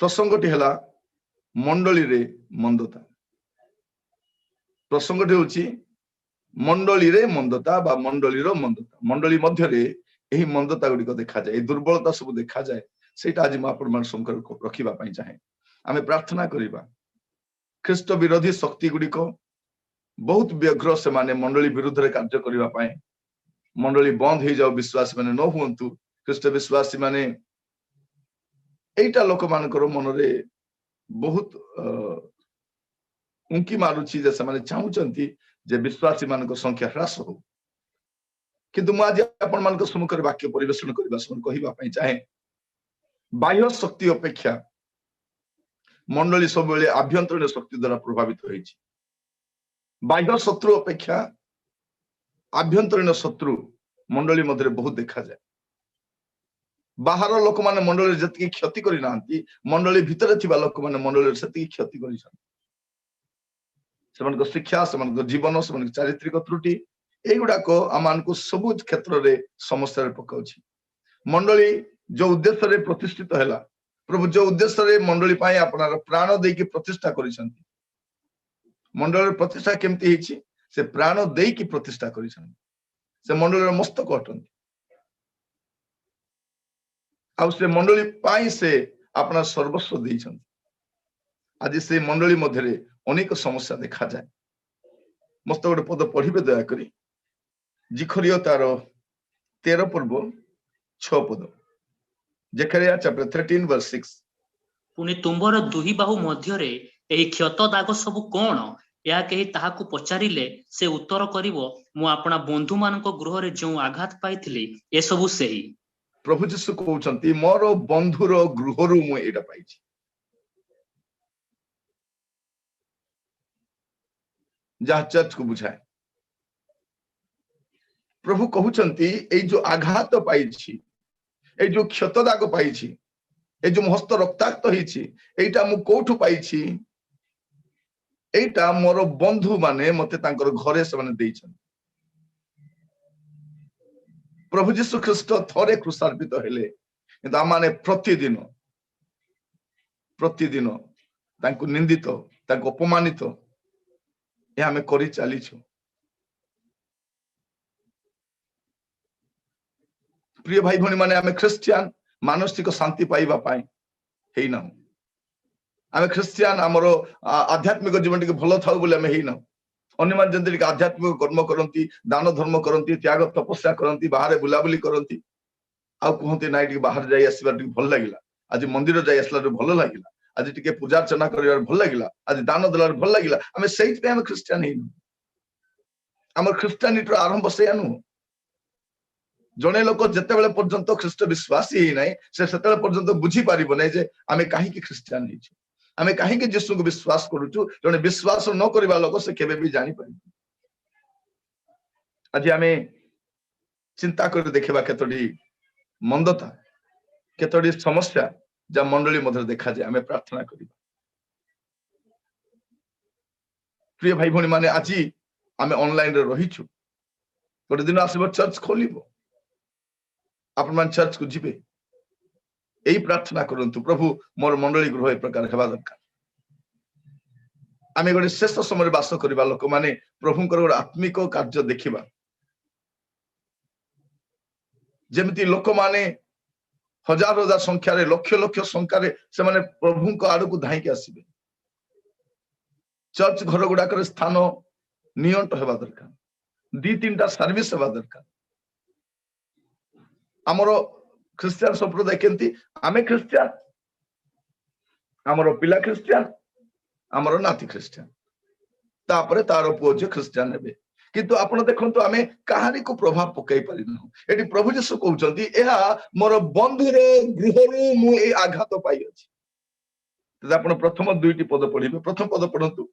प्रसंगटी है मंडली रे मंदता। प्रसंगटी होची मंडली रे मंदता बा मंडली रो मंदता। मंडली मध्य रे एही मंदता गुडी को देखा जाए, दुर्बलता सब देखा जाए। सेटा आज आपण मान संकर रखिबा पई चाहे। आमे प्रार्थना करिबा ख्रीष्ट विरोधी शक्ति गुडी को बहुत व्यग्र से माने मंडली विरुद्ध रे कार्य करिबा पई। मंडली बंद हो जाओ, विश्वासी माने न हुंतु। ख्रीष्ट विश्वासी माने एटा लोक मानकर मन रे बहुत उंकी मारुची जे से माने चाहुचंती जे विश्वासी मानक संख्या ह्रास हो। किंतु आज आपण मानक सम्मुख वाक्य परिवेशन करबा समय कहिबा पई चाहे बाह्य शक्ति अपेक्षा मंडली सब बेले आभ्यंतरीण शक्ति द्वारा प्रभावित होईछि। बाह्य शत्रु अपेक्षा आभ्यंतरीण शत्रु मंडली मध्य बहुत देखा जाए। बाहर लोक माने मंडली जति क्षति करि नांती, मंडली भितर थिबा लोक माने मंडली सति क्षति करिसन। सेमानक शिक्षा, सेमानक जीवन, सेमानक चारित्रिक त्रुटि एगुडा को आमान को सब क्षेत्र रे समस्या रे पकाउछि। मंडली जो उद्देश्य रे प्रतिष्ठित हैला, प्रभु जो उद्देश्य रे मंडली पाए आपनार प्राण देई की प्रतिष्ठा करिसंती। मंडली प्रतिष्ठा केमती हिछि? से प्राण देई की प्रतिष्ठा करिसंती। से मंडली मस्तक अटंती। आ से मंडली पाई से अपना सर्वस्व देइछंती। आज से मंडली मध्य रे अनेक समस्या देखा जाए। मस्त गोटे पद पढ़िबे दया करी। जिखरिया तार 13 पर्व 6 पद। जेकरिया चैप्टर 13 वर्स 6। पुनि तुंबर दुही बाहु मध्य रे एही क्षत दाग सब कोन? या केही ताहाकु पचारिले से उत्तर करिवो, मु आपना बंधु मानक गृह रे जो आघात पाइथिली ए सबु सेही। प्रभु यीशु कहउचंती मोर बंधुर गृहरु मु एटा पाइछि। जहा चर्च को बुझाए। प्रभु कहउचंती ए जो आघात पाइछि, ए जो क्षत दाग पाइछि, ए जो हस्त रक्ताक्त हिछि, एटा मु कोठु पाइछि? एटा मोर बंधु माने मते तांकर घरे से माने देइछन। प्रभु यीशु ख्रीष्ट थरे क्रूसार्पित हेले, किंतु आमाने प्रतिदिन तांको निंदित, तांको अपमानित ए हमें करि चालिछु। प्रिय भाई भणी माने आमे क्रिश्चियन मानसिक शांति पाइबा पाए हेई ना। आमे क्रिश्चियन हमरो आध्यात्मिक जीवन के भलो थाउ बोले आमे हेई ना। अन्य मान जंतरी के आध्यात्मिक कर्म करंती, दान धर्म करंती, त्याग तपस्या करंती, बाहर बुलाबुली करंती। आ कहंती नाइ टिके बाहर जाई आसीबा टिके भल लागिला, आज मंदिर जाई आसला रे भल लागिला, आज टिके पूजा अर्चना करिवार भल लागिला, आज दान दलार भल लागिला। आमे सेहि पे आमे क्रिश्चियन हेई ना। हमर क्रिश्चियनिटी आरंभ से आनु। जने लोक जते बेले पर्यंत ख्रीष्ट विश्वासी हेई नै, से सेते पर्यंत बुझी पारिबो नै जे आमे काहे कि क्रिश्चियन हेई छु। आमे काहे कि यीशु को विश्वास करूछु। जने विश्वास न करबा लोक से केबे भी जानि पारि। आज आमे चिंता कर देखबा केतोडी मंदता, केतोडी समस्या जा मंडली मध्य देखा जाए। आमे प्रार्थना करिबा। प्रिय भाई भणी माने आज आमे ऑनलाइन रे रहिछु। गोटे दिन आसीबो चर्च खोलिबो, आपण मान चर्च को जिबे। एही प्रार्थना करंतु, प्रभु मोर मंडली गृह ए प्रकार हेबा दरकार। आमे गोटे शेष समय बास करिबा लोक माने प्रभुंकर गोटे आत्मिक कार्य देखिबा। जेमती लोक माने हजार हजार संख्या रे, लक्ष लक्ष संख्या रे से माने प्रभुंक आड़ को धाई के आसीबे। चर्च घर गुडा कर स्थान नियंट हेबा दरकार। 2-3टा सर्विस हेबा दरकार। हमरो क्रिश्चियन संप्रदाय केंती आमे क्रिश्चियन, हमरो पिला क्रिश्चियन, हमरो नाती क्रिश्चियन, तापरे तारो पुओ जे क्रिश्चियन हेबे। किंतु आपण देखंतु आमे कहानी को प्रभाव पकाई परिनु। एटी प्रभु यीशु कहउचंती एहा मोर बंधु रे गृहरु मु ए आघात पाई अछि। त आपण प्रथम 2टी पद पढिबे। प्रथम पद पढंतु।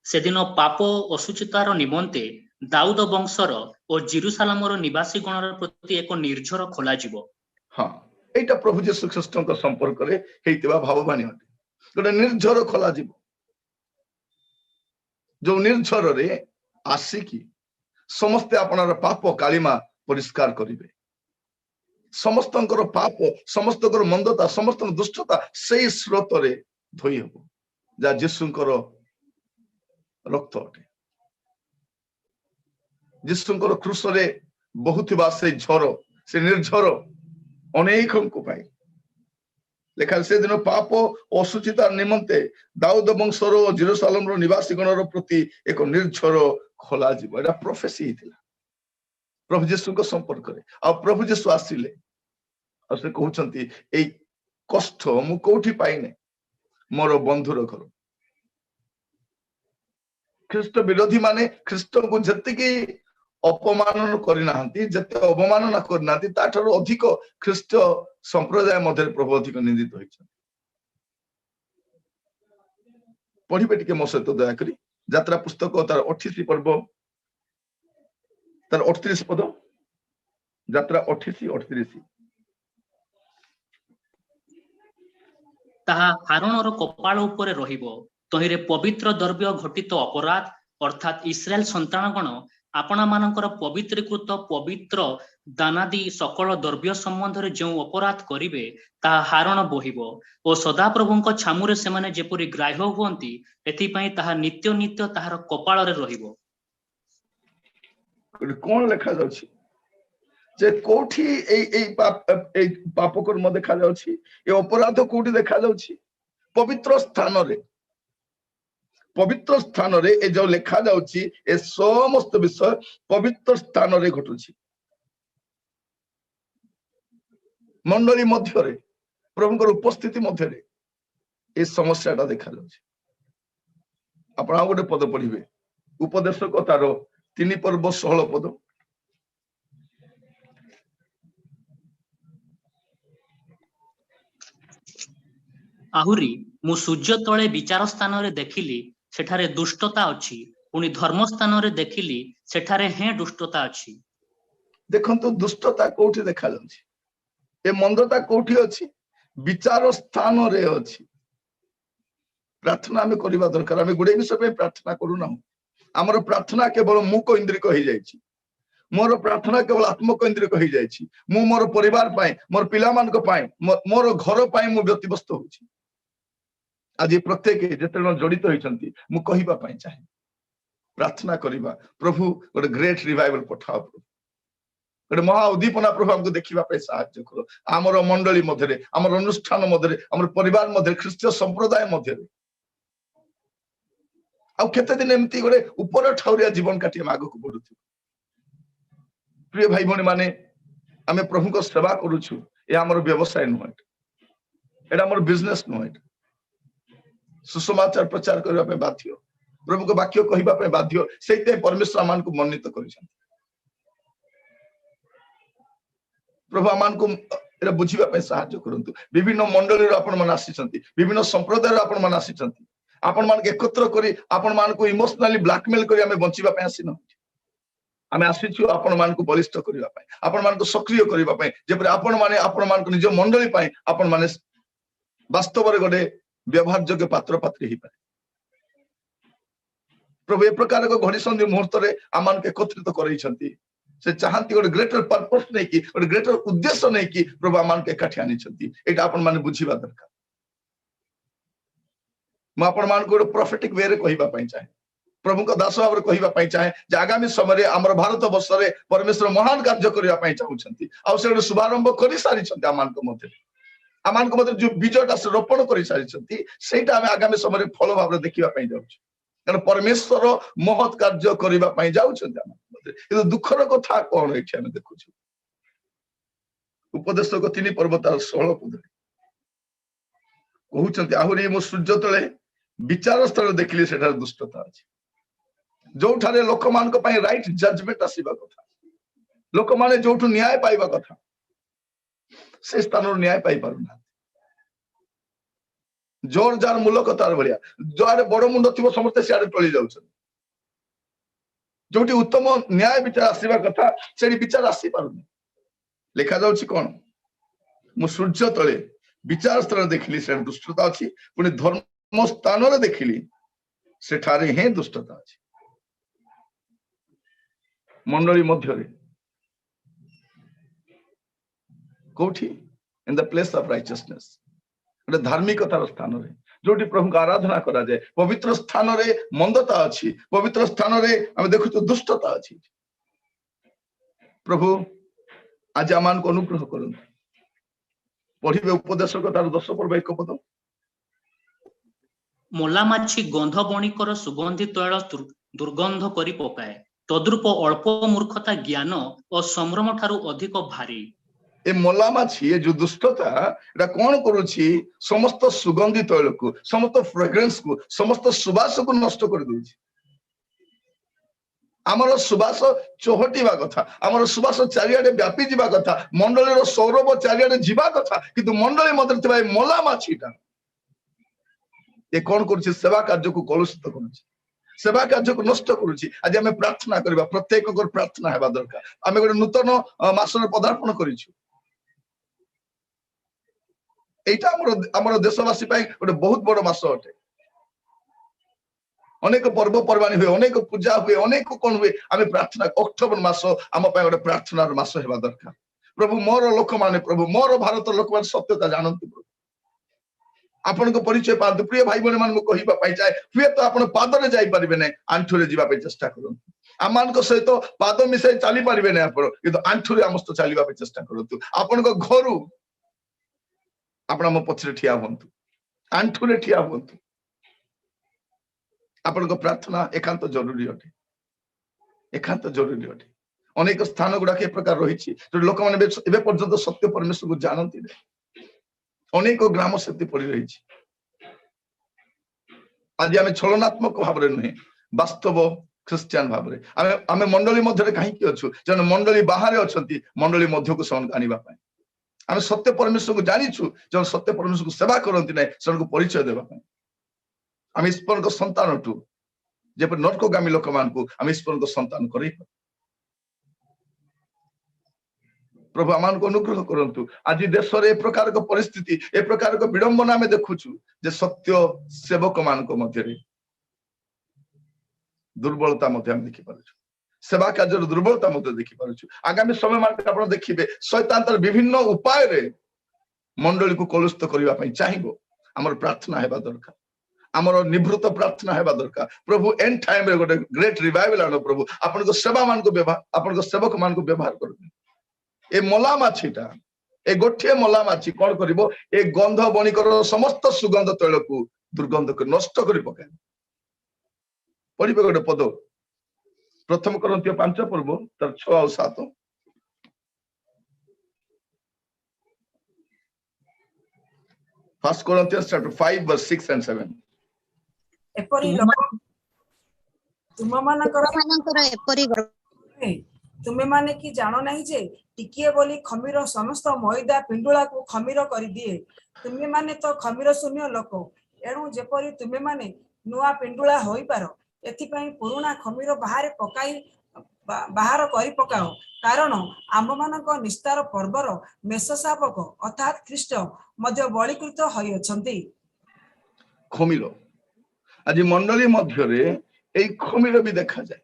सेदिन पाप असुचितार निमंते दाऊद वंशर और जेरुसालेमर निवासी गणर प्रति एक निर्झर खोला जीवो। हां, एटा प्रभु यीशु ख्रीष्टक संपर्क रे हेतिबा भाववाणी हटे। गोटे निर्झर खोला जीवो, जो निर्झर रे आसी की समस्त आपनार पाप कालिमा परिष्कार करिवे। ସମସ୍ତଙ୍କର ପାପ, ସମସ୍ତଙ୍କର ମନ୍ଦତା, ସମସ୍ତଙ୍କ ଦୁଷ୍ଟତା ସେଇ ସ୍ରୋତରେ ଧୋଇ ହେବ ଯାହା ଯୀଶୁଙ୍କର ରକ୍ତ ଅଟେ। ଯୀଶୁଙ୍କର କ୍ରୁଶରେ ବହୁଥିବା ସେ ଝର, ସେ ନିର୍ଝର ଅନେକଙ୍କ ପାଇଁ ଲେଖା। ସେଦିନ ପାପ ଓ ଅଶୁଚିତା ନିମନ୍ତେ ଦାଉଦ ବଂଶର ଓ ଜେରୁସାଲେମର ନିବାସୀଗଣର ପ୍ରତି ଏକ ନିର୍ଝର ଖୋଲାଯିବ। ଏଟା ପ୍ରୋଫେସି ହେଇଥିଲା ପ୍ରଭୁ ଯୀଶୁଙ୍କ ସମ୍ପର୍କରେ। ଆଉ ପ୍ରଭୁ ଯୀଶୁ ଆସିଲେ ଆଉ ସେ କହୁଛନ୍ତି ଏଇ କଷ୍ଟ ମୁଁ କୋଉଠି ପାଇନି, ମୋର ବନ୍ଧୁର ଘର। ଖ୍ରୀଷ୍ଟ ବିରୋଧୀ ମାନେ ଖ୍ରୀଷ୍ଟଙ୍କୁ ଯେତିକି ଅପମାନ କରିନାହାନ୍ତି, ଯେତେ ଅବମାନନା କରିନାହାନ୍ତି, ତାଠାରୁ ଅଧିକ ଖ୍ରୀଷ୍ଟ ସମ୍ପ୍ରଦାୟ ମଧ୍ୟରେ ପ୍ରଭୁ ଅଧିକ ନିନ୍ଦିତ ହୋଇଛନ୍ତି। ପଢିବେ ଟିକେ ମୋ ସହିତ ଦୟାକରି ଯାତ୍ରା ପୁସ୍ତକ ତାର 28 ପର୍ବ ତାର 38 ପଦ। ଯାତ୍ରା 28:38। ତାହା ହାରଣର କପାଳ ଉପରେ ରହିବ। ତହିଁରେ ପବିତ୍ର ଦ୍ରବ୍ୟ ଘଟିତ ଅପରାଧ ଅର୍ଥାତ୍ ଇସ୍ରାଏଲ ସନ୍ତାନଗଣ ଆପଣାମାନଙ୍କର ପବିତ୍ରୀକୃତ ପବିତ୍ର ଦାନାଦି ସକଳ ଦ୍ରବ୍ୟ ସମ୍ବନ୍ଧରେ ଯେଉଁ ଅପରାଧ କରିବେ ତାହା ହାରଣ ବୋହିବ ଓ ସଦାପ୍ରଭୁଙ୍କ ଛାମୁରେ ସେମାନେ ଯେପରି ଗ୍ରାହ୍ୟ ହୁଅନ୍ତି, ଏଥିପାଇଁ ତାହା ନିତ୍ୟ ନିତ୍ୟ ତାହାର କପାଳରେ ରହିବ। କଣ ଲେଖା ଯାଉଛି ଯେ କୋଉଠି ଏଇ ପାପ କର୍ମ ଦେଖା ଯାଉଛି, ଏ ଅପରାଧ କୋଉଠି ଦେଖା ଯାଉଛି? ପବିତ୍ର ସ୍ଥାନରେ। ପବିତ୍ର ସ୍ଥାନରେ ଏ ଯୋଉ ଲେଖା ଯାଉଛି ଏ ସମସ୍ତ ବିଷୟ ପବିତ୍ର ସ୍ଥାନରେ ଘଟୁଛି। ମଣ୍ଡଳୀ ମଧ୍ୟରେ, ପ୍ରଭୁଙ୍କର ଉପସ୍ଥିତି ମଧ୍ୟରେ ଏ ସମସ୍ୟାଟା ଦେଖାଯାଉଛି। ଆପଣ ଆଉ ଗୋଟେ ପଦ ପଢିବେ, ଉପଦେଶକ ତାର 3 ପର୍ବ 16 ପଦ। ଆହୁରି ମୁଁ ସୂର୍ଯ୍ୟ ତଳେ ବିଚାର ସ୍ଥାନରେ ଦେଖିଲି, ସେଠାରେ ଦୁଷ୍ଟତା ଅଛି, ପୁଣି ଧର୍ମ ସ୍ଥାନରେ ଦେଖିଲି, ସେଠାରେ ହେଁ ଦୁଷ୍ଟତା ଅଛି। ଦେଖନ୍ତୁ ଦୁଷ୍ଟତା କୋଉଠି ଦେଖାଯାଉଛି, ଏ ମନ୍ଦତା କୋଉଠି ଅଛି? ବିଚାର ସ୍ଥାନରେ ଅଛି। ପ୍ରାର୍ଥନା ଆମେ କରିବା ଦରକାର। ଆମେ ଗୁଡେ ବିଷୟ ପାଇଁ ପ୍ରାର୍ଥନା କରୁନାହୁଁ। ଆମର ପ୍ରାର୍ଥନା କେବଳ ମୁକ ଇନ୍ଦ୍ରିକ ହେଇଯାଇଛି। ମୋର ପ୍ରାର୍ଥନା କେବଳ ଆତ୍ମକୈନ୍ଦ୍ରିକ ହେଇଯାଇଛି। ମୁଁ ମୋର ପରିବାର ପାଇଁ, ମୋର ପିଲାମାନଙ୍କ ପାଇଁ, ମୋର ଘର ପାଇଁ ମୁଁ ବ୍ୟତିବ୍ୟସ୍ତ ହଉଛି। ଆଜି ପ୍ରତ୍ୟେକ ଯେତେବେଳେ ଜଡିତ ହେଇଛନ୍ତି, ମୁଁ କହିବା ପାଇଁ ଚାହେଁ ପ୍ରାର୍ଥନା କରିବା, ପ୍ରଭୁ ଗୋଟେ ଗ୍ରେଟ ରିଭାଇଭାଲ ପଠାଅ, ଗୋଟେ ମହା ଉଦ୍ଦୀପନା ପ୍ରଭୁ ଆମକୁ ଦେଖିବା ପାଇଁ ସାହାଯ୍ୟ କର। ଆମର ମଣ୍ଡଳୀ ମଧ୍ୟରେ, ଆମର ଅନୁଷ୍ଠାନ ମଧ୍ୟରେ, ଆମର ପରିବାର ମଧ୍ୟରେ, ଖ୍ରୀଷ୍ଟୀୟ ସମ୍ପ୍ରଦାୟ ମଧ୍ୟରେ। ଆଉ କେତେ ଦିନ ଏମିତି ଗୋଟେ ଉପର ଠାଉରିଆ ଜୀବନ କାଟି ଆମେ ଆଗକୁ ବଢୁଥିବୁ? ପ୍ରିୟ ଭାଇ ଭଉଣୀ ମାନେ, ଆମେ ପ୍ରଭୁଙ୍କ ସେବା କରୁଛୁ, ଏ ଆମର ବ୍ୟବସାୟ ନୁହେଁ, ଏଟା ଆମର ବିଜନେସ ନୁହେଁ। ସୁସମାଚାର ପ୍ରଚାର କରିବା ପାଇଁ ବାଧ୍ୟ, ପ୍ରଭୁଙ୍କ ବାକ୍ୟ କହିବା ପାଇଁ ବାଧ୍ୟ। ସେଇଥିପାଇଁ ପରମେଶ୍ୱର ଆମମାନଙ୍କୁ ମନୋନୀତ କରିଛନ୍ତି। ପ୍ରଭୁ ଆମମାନଙ୍କୁ ଏଟା ବୁଝିବା ପାଇଁ ସାହାଯ୍ୟ କରନ୍ତୁ। ବିଭିନ୍ନ ମଣ୍ଡଳୀରୁ ଆପଣ ମାନେ ଆସିଛନ୍ତି, ବିଭିନ୍ନ ସମ୍ପ୍ରଦାୟରୁ ଆପଣ ମାନେ ଆସିଛନ୍ତି। ଆପଣ ମାନଙ୍କୁ ଏକତ୍ର କରି ଆପଣ ମାନଙ୍କୁ ଇମୋସନାଲି ବ୍ଲାକମେଲ କରି ଆମେ ବଞ୍ଚିବା ପାଇଁ ଆସିନାହୁଁ। ଆମେ ଆସିଛୁ ଆପଣ ମାନଙ୍କୁ ବଳିଷ୍ଠ କରିବା ପାଇଁ, ଆପଣ ମାନଙ୍କୁ ସକ୍ରିୟ କରିବା ପାଇଁ, ଯେପରି ଆପଣ ମାନେ ଆପଣ ମାନଙ୍କୁ ନିଜ ମଣ୍ଡଳୀ ପାଇଁ ଆପଣ ମାନେ ବାସ୍ତବରେ ଗୋଟେ ବ୍ୟବହାର ଯୋଗ୍ୟ ପାତ୍ର ପାତ୍ରୀ ହେଇପାରେ। ପ୍ରଭୁ ଏ ପ୍ରକାର ଏକ ଘଡି ସନ୍ଧି ମୁହୂର୍ତ୍ତରେ ଆମମାନଙ୍କୁ ଏକତ୍ରିତ କରାଇଛନ୍ତି। ସେ ଚାହାନ୍ତି ଗୋଟେ ଗ୍ରେଟର ପର୍ପସ ନେଇକି, ଗୋଟେ ଗ୍ରେଟର ଉଦ୍ଦେଶ୍ୟ ନେଇକି ପ୍ରଭୁ ଆମମାନଙ୍କୁ ଏକାଠି ଆଣିଛନ୍ତି। ଏଇଟା ଆପଣ ମାନେ ବୁଝିବା ଦରକାର। ମୁଁ ଆପଣ ମାନଙ୍କୁ ଗୋଟେ ପ୍ରଫେଟିକ ୱେରେ କହିବା ପାଇଁ ଚାହେଁ, ପ୍ରଭୁଙ୍କ ଦାସ ଭାବରେ କହିବା ପାଇଁ ଚାହେଁ ଯେ ଆଗାମୀ ସମୟରେ ଆମର ଭାରତ ବର୍ଷରେ ପରମେଶ୍ୱର ମହାନ କାର୍ଯ୍ୟ କରିବା ପାଇଁ ଚାହୁଁଛନ୍ତି। ଆଉ ସେ ଗୋଟେ ଶୁଭାରମ୍ଭ କରିସାରିଛନ୍ତି ଆମମାନଙ୍କ ମଧ୍ୟରେ। ଆମମାନଙ୍କ ମଧ୍ୟରେ ଯୋଉ ବୀଜଟା ସେ ରୋପଣ କରିସାରିଛନ୍ତି, ସେଇଟା ଆମେ ଆଗାମୀ ସମୟରେ ଫଳ ଭାବରେ ଦେଖିବା ପାଇଁ ଯାଉଛୁ। କାରଣ ପରମେଶ୍ୱର ମହତ କାର୍ଯ୍ୟ କରିବା ପାଇଁ ଯାଉଛନ୍ତି ଆମ ମଧ୍ୟରେ। କିନ୍ତୁ ଦୁଃଖର କଥା କଣ ଏଠି ଆମେ ଦେଖୁଛୁ, ଉପଦେଶକ 3 ପର୍ବ ତାର 16 ପଦରେ କହୁଛନ୍ତି, ଆହୁରି ମୁଁ ସୂର୍ଯ୍ୟ ତଳେ ବିଚାର ସ୍ଥଳ ଦେଖିଲି, ସେଠାରେ ଦୁଷ୍ଟତା ଅଛି। ଯୋଉଠାରେ ଲୋକମାନଙ୍କ ପାଇଁ ରାଇଟ ଜଜମେଣ୍ଟ ଆସିବା କଥା, ଲୋକମାନେ ଯୋଉଠୁ ନ୍ୟାୟ ପାଇବା କଥା, ସେ ସ୍ଥାନରୁ ନ୍ୟାୟ ପାଇପାରୁନାହାନ୍ତି। ଜୋର ଯାର ମୂଲକ ତାର ଭଳିଆ, ଯୁଆଡେ ବଡ ମୁଣ୍ଡ ଥିବ ସମସ୍ତେ ସିଆଡେ ଟଳି ଯାଉଛନ୍ତି। ଯୋଉଠି ଉତ୍ତମ ନ୍ୟାୟ ବିଚାର ଆସିବା କଥା, ସେଠି ବିଚାର ଆସିପାରୁନି। ଲେଖା ଯାଉଛି କଣ? ମୁଁ ସୂର୍ଯ୍ୟ ତଳେ ବିଚାର ସ୍ଥଳରେ ଦେଖିଲି, ସେଠାରେ ଦୁଷ୍ଟତା ଅଛି, ପୁଣି ଧର୍ମ ସ୍ଥାନରେ ଦେଖିଲି, ସେଠାରେ ହିଁ ଦୁଷ୍ଟତା ଅଛି। ମଣ୍ଡଳୀ ମଧ୍ୟରେ कोठी in the place of righteousness गोटे धार्मिकतार स्थान रे जोटी प्रभु को आराधना करा जाए पवित्र स्थान रे मंदता अछि पवित्र स्थान रे हम देखु दुष्टता अछि प्रभु आज आमान को अनुग्रह करन पढ़िबे उपदेशकतार 10 पर्व 1 पद मोला माछी गंध बणिकर सुगंधि तैल दुर्गंध करी पकाए तद्रूप अल्प मूर्खता ज्ञान और संभ्रम ठारू अधिक भारी ए मोला माछी ये जो दुष्टता एटा कौन करूछि समस्त सुगंधि तैल को समस्त फ्रेग्रेंस को समस्त सुवास को नष्ट कर दउछि आमर सुवास चोहटिबा कथा आमर सुवास चारियाडे व्यापी जिबा कथा मंडलीर सौरभ चारियाडे जिबा कथा किंतु मंडली मध्य थिबा मोला माछीटा ए कौन करूछि सेवा कार्य को कलुषित करूछि सेवा कार्य को नष्ट करूछि आज हमें प्रार्थना करबा प्रत्येक को प्रार्थना हेबा दरकार हमें गोटे नूतन मासर पदार्पण करिछु एटा हमर देशवासी पाई गोटे बहुत बड़ मास अटे अनेक पर्व पर्वाणी हुए अनेक पूजा हुए अनेक कौन हुए आम प्रार्थना अक्टोबर मास आम गोटे प्रार्थनार मास हेबा दरकार प्रभु मोर लोक माने प्रभु मोर भारत लोक माने सत्यता जानतु प्रभु आपण को परिचय पातु प्रिय भाई बहन मान कहबा पाई जाए हुए तो आपण पादरे जाई परिबे नै आंठुरे जीवा पे चेष्टा करंतु आमान को सहित पाद मिसाई चली परिबे नै आपण किंतु आंठुरे आमस्त चलीबा पे चेष्टा करंतु आपण को घरु आपण म पछरे ठिया होंतु आंठुरे ठिया होंतु आपण को प्रार्थना एकांत जरूरी अटे एकांत जरूरी अटे अनेक स्थान गुडा के प्रकार रही जो लोक माने एबे पर्यंत सत्य परमेश्वर को जानती नै अनेक ग्राम सेति पड़ी रही आज आम छलनात्मक भाव नुहे वास्तव ख्रिस्टियान भाव आम मंडली मध्य कहीं अच्छु जन मंडली बाहर अच्छा मंडली मध्य को आने आम सत्य परमेश्वर को जानीचु जन सत्य परमेश्वर को सेवा करती ना से परिचय देवाई आम ईश्वर संतान टू जब नरकगामी लोक मान आम ईश्वर संतान कर प्रभु आमान को अनुग्रह करंतु आज देश रे ए प्रकार को परिस्थिति ए प्रकार को विडंबना में देखुछु जे सत्य सेवक मान को मध्य रे दुर्बलता मध्य हम देखि पारुछु सेवा कार्य दुर्बलता मध्य देखि पारुछु आगामी समय मान आपण देखिबे शैतान तर विभिन्न उपाय रे मंडली को कलुषित करिवा पई चाहिबो हमर प्रार्थना हेबा दरकार हमर निवृत्त प्रार्थना हेबा दरकार प्रभु एंड टाइम रे गोटे ग्रेट रिवाइवल आनो प्रभु आपण को सेवा मान को व्यवहार आपण को सेवक मान को व्यवहार करबे ए मोला माछीटा ए गोठे मोला माछी कौन करिवो ए गंध बणिकर समस्त सुगंध तैल को दुर्गंध को नष्ट करि पकाय पढ़िबे गोटे पद प्रथम करन्तिय 5 पर्व तर 6 और 7 फर्स्ट कोरिन्थियंस चैप्टर 5 वर्स 6 and 7 एपरी लोक तुम मानकर एपरी तुमे माने कि जानो नहीं जे टिकिए बोली खमीर समस्त मैदा पिंडुला को खमीर कर दिए तुमे माने तो खमीर शून्य लोक एणु जेपरी तुमे माने नुआ पिंडुला होई पारो एथि पई पुराना खमीर बाहर करी पकाओ कारण आम मानक निस्तार पर्वर मेषशापक अर्थात ख्रीष्ट मध्य बळीकृत होई अछंती खमीर आज मंडली मध्य रे एई खमीर भी देखा जाए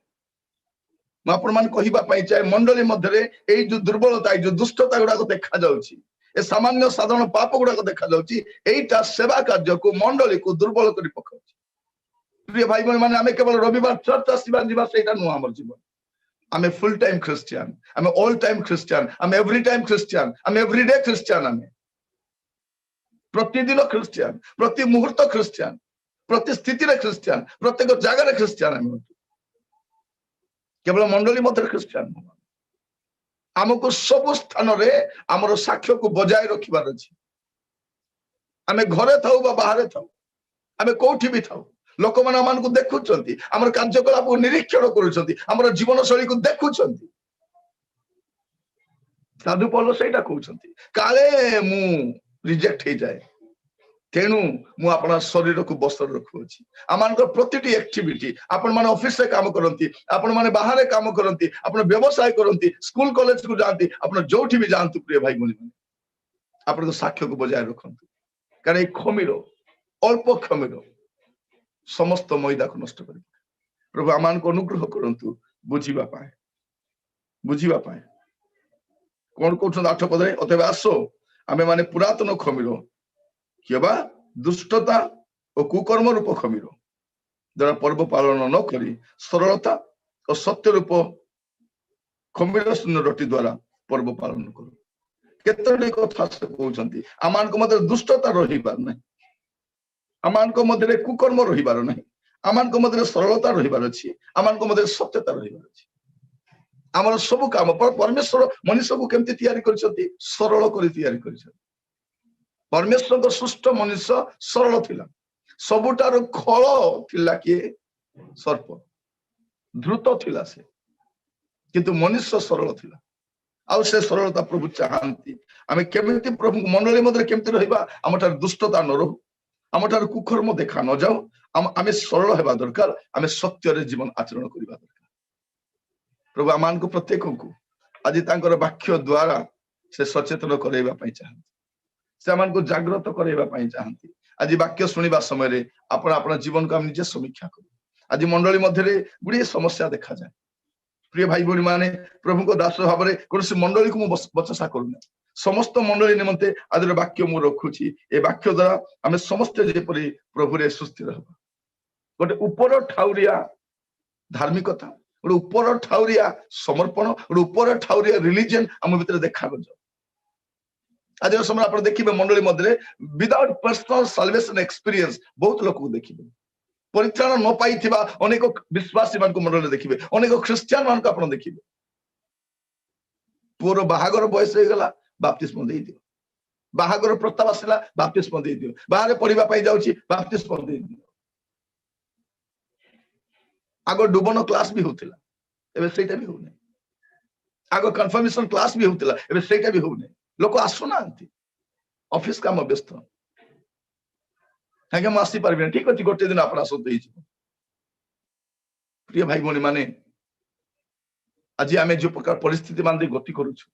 आपण मान कहिबा पाई चाहे मंडली मध्य ए जो दुर्बलता जो दुष्टता गुडा को देखा जाउची ए सामान्य साधारण पाप गुडा को देखा जाउची एटा सेवा कार्य को मंडली को दुर्बल करी पकाउची प्रिय भाई बहन माने हमें केवल रविवार चर्च आसीबा जीवा सेटा नु हमर जीवन हमें फुल टाइम क्रिश्चियन हमें ऑल टाइम क्रिश्चियन हमें एवरी टाइम क्रिश्चियन हमें एवरीडे क्रिश्चियन हमें प्रतिदिन क्रिश्चियन प्रति मुहूर्त क्रिश्चियन प्रति स्थिति रे क्रिश्चियन प्रत्येक जगह रे क्रिश्चियन हमें केवल मंडली मध्य क्रिश्चियन आमको सब स्थान रे आमर साक्ष्य को बजाय रखिबार अछि आमे घरे थाउ बा बाहरे थाउ आमे कोठी भी थाउ लोक मान को देखुचंती हमर कार्यकलाप को निरीक्षण करूचंती हमर जीवन शैली को देखुचंती साधु पौल सेटा कहउचंती काले मु रिजेक्ट हे जाए तेणु मु अपना शरीर को बस्तर रखुछि आमान को प्रतिटी एक्टिविटी आपण माने ऑफिस से काम करंती आपण माने बाहर काम करंती आपण व्यवसाय करंती स्कूल कॉलेज को जानती आपण जोठी भी जानतु प्रिय भाई बहन माने आपण को साक्ष्य को बजाय रखंतु कारण ए खमीर अल्प खमीर समस्त मैदा को नष्ट कर प्रभु आमान को अनुग्रह करंतु बुझिबा पाए कौन कहते 8 पदे अतएव आसो आमे माने पुरातन खमीर किबा दुष्टता और कुकर्म रूप खमीर जरा पर्व पालन न करी सरलता और सत्य रूप खमीर शून्य रोटी द्वारा पर्व पालन करो केतोटी कथा से कहउछंती आमान को मध्य दुष्टता रही पार नहीं आमान को मध्य कुकर्म रही पार नहीं आमान को मध्य सरलता रही पार अछि आमान को मध्य सत्यता रही पार अछि आमर सब काम पर परमेश्वर मनुष्य को केमती तैयारी करछंती सरल करी तैयारी करछंती परमेश्वर को सृष्ट मनुष्य सरल थिला सबुटार खळ थिला कि सर्प द्रुत थिला से किंतु मनुष्य सरल थिला आउ से सरलता प्रभु चाहती आमे केमिति प्रभु मंडली मध्य केमिति रहिबा हमठार दुष्टता न रहू हमठार कुकर्म देखा न जाऊ आमे सरल हेबा दरकार आमे सत्य रे जीवन आचरण करिबा दरकार प्रभु आमान को प्रत्येक को आज तांकर वाक्य द्वारा से सचेतन करैबा पई चाहती से आमान को जागृत करैबा पई चाहती आज वाक्य सुनिबा समय रे आपण आपण जीवन को हम निजे समीक्षा करू आज मंडली मध्य रे गुडी समस्या देखा जाए प्रिय भाई भौणी माने प्रभु को दास भाव में कौन मंडली को बचसा करूना समस्त मंडली निमंते आज वाक्य मु रखुची ए वाक्य द्वारा आम समस्त जेपरी प्रभु रे सुस्थिर हबा गोटे ऊपर ठाउरिया धार्मिकता गोटे ऊपर ठाउरिया समर्पण गोटे ऊपर ठाउरिया रिलीजन आम भीतर देखा गयो आज समय आप देखिए मंडली मध्य विदाउट पर्सनल साल्वेशन एक्सपीरियंस बहुत लोक को देखिए परित्राण न पाई अनेक विश्वासी मान को मंडल देखिए अनेक ख्रिस्टियन मान को आप देखिए पुअर बाहागर बयस हो गला बाप्तिस्म दे दियो बाहागर प्रस्ताव आसला बाप्तिस्म दे दियो बाहर पढ़िबा पाई जाउची बाप्तिस्म दे दियो आगो डुबन क्लास भी होतिला एबे सेटा भी होने आगो कन्फर्मेशन क्लास भी होतिला एबे सेटा भी होने लोक आसुनांती ऑफिस काम व्यस्त ताके मासी पारबे ठीक अछि गोटे दिन आपन आसत देई छी प्रिय भाई भौणी माने आज आमे जो प्रकार परिस्थिति मान दे गति करू छु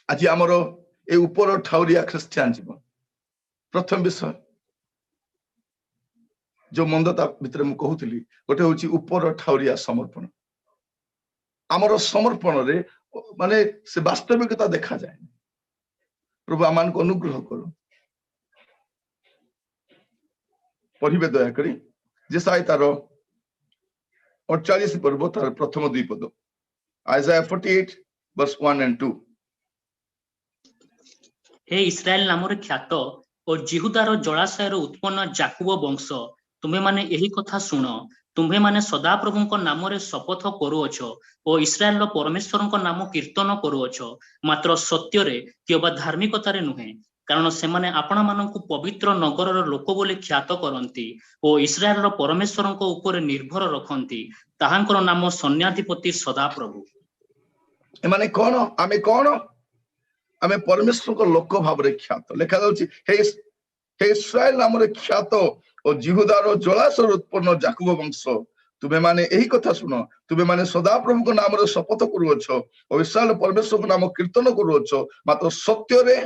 आज हमरो ए ऊपर ठाउरिया ख्रिस्टियन जीवन प्रथम विषय जो मंदता भितर मु कहूतली गोटे होची ऊपर ठाउरिया समर्पण हमरो समर्पण रे माने से वास्तविकता देखा जाए प्रभु आमान को अनुग्रह करो पढ़िबे दया करी जेसाई तार 48 पर्व तार प्रथम दुई पद आइजाया 48 वर्स 1 and 2 हे इस्राएल नामरे ख्यात और जिहुदार जलाशयर उत्पन्न जाकुब वंश तुम्हें माने यही कथा सुन तुम्हें माने सदा प्रभु नाम रे शपथ करूअछ और इस्राएल परमेश्वर नाम कीर्तन करूअछ मात्र सत्य रे किबा धार्मिकता रे नुहे कारण से माने आपण मानकु पवित्र नगर लोक बोले ख्यात करती और इस्राएल परमेश्वर ऊपर निर्भर रखती ताहांकर नाम सन्याधिपति सदा प्रभु एमाने कोन आमे परमेश्वर को लोक भाव रे ख्यात लेखा जाउची हे इस्राएल नाम रे ख्यात और जिहुदार जलाशय उत्पन्न जाकुब वंश तुम्हें माने यही कथा सुनो तुम्हें माने सदा प्रभु को नाम रे शपथ करूअछ और इस्राएल परमेश्वर को नाम कीर्तन करूअछ मात्र सत्य रे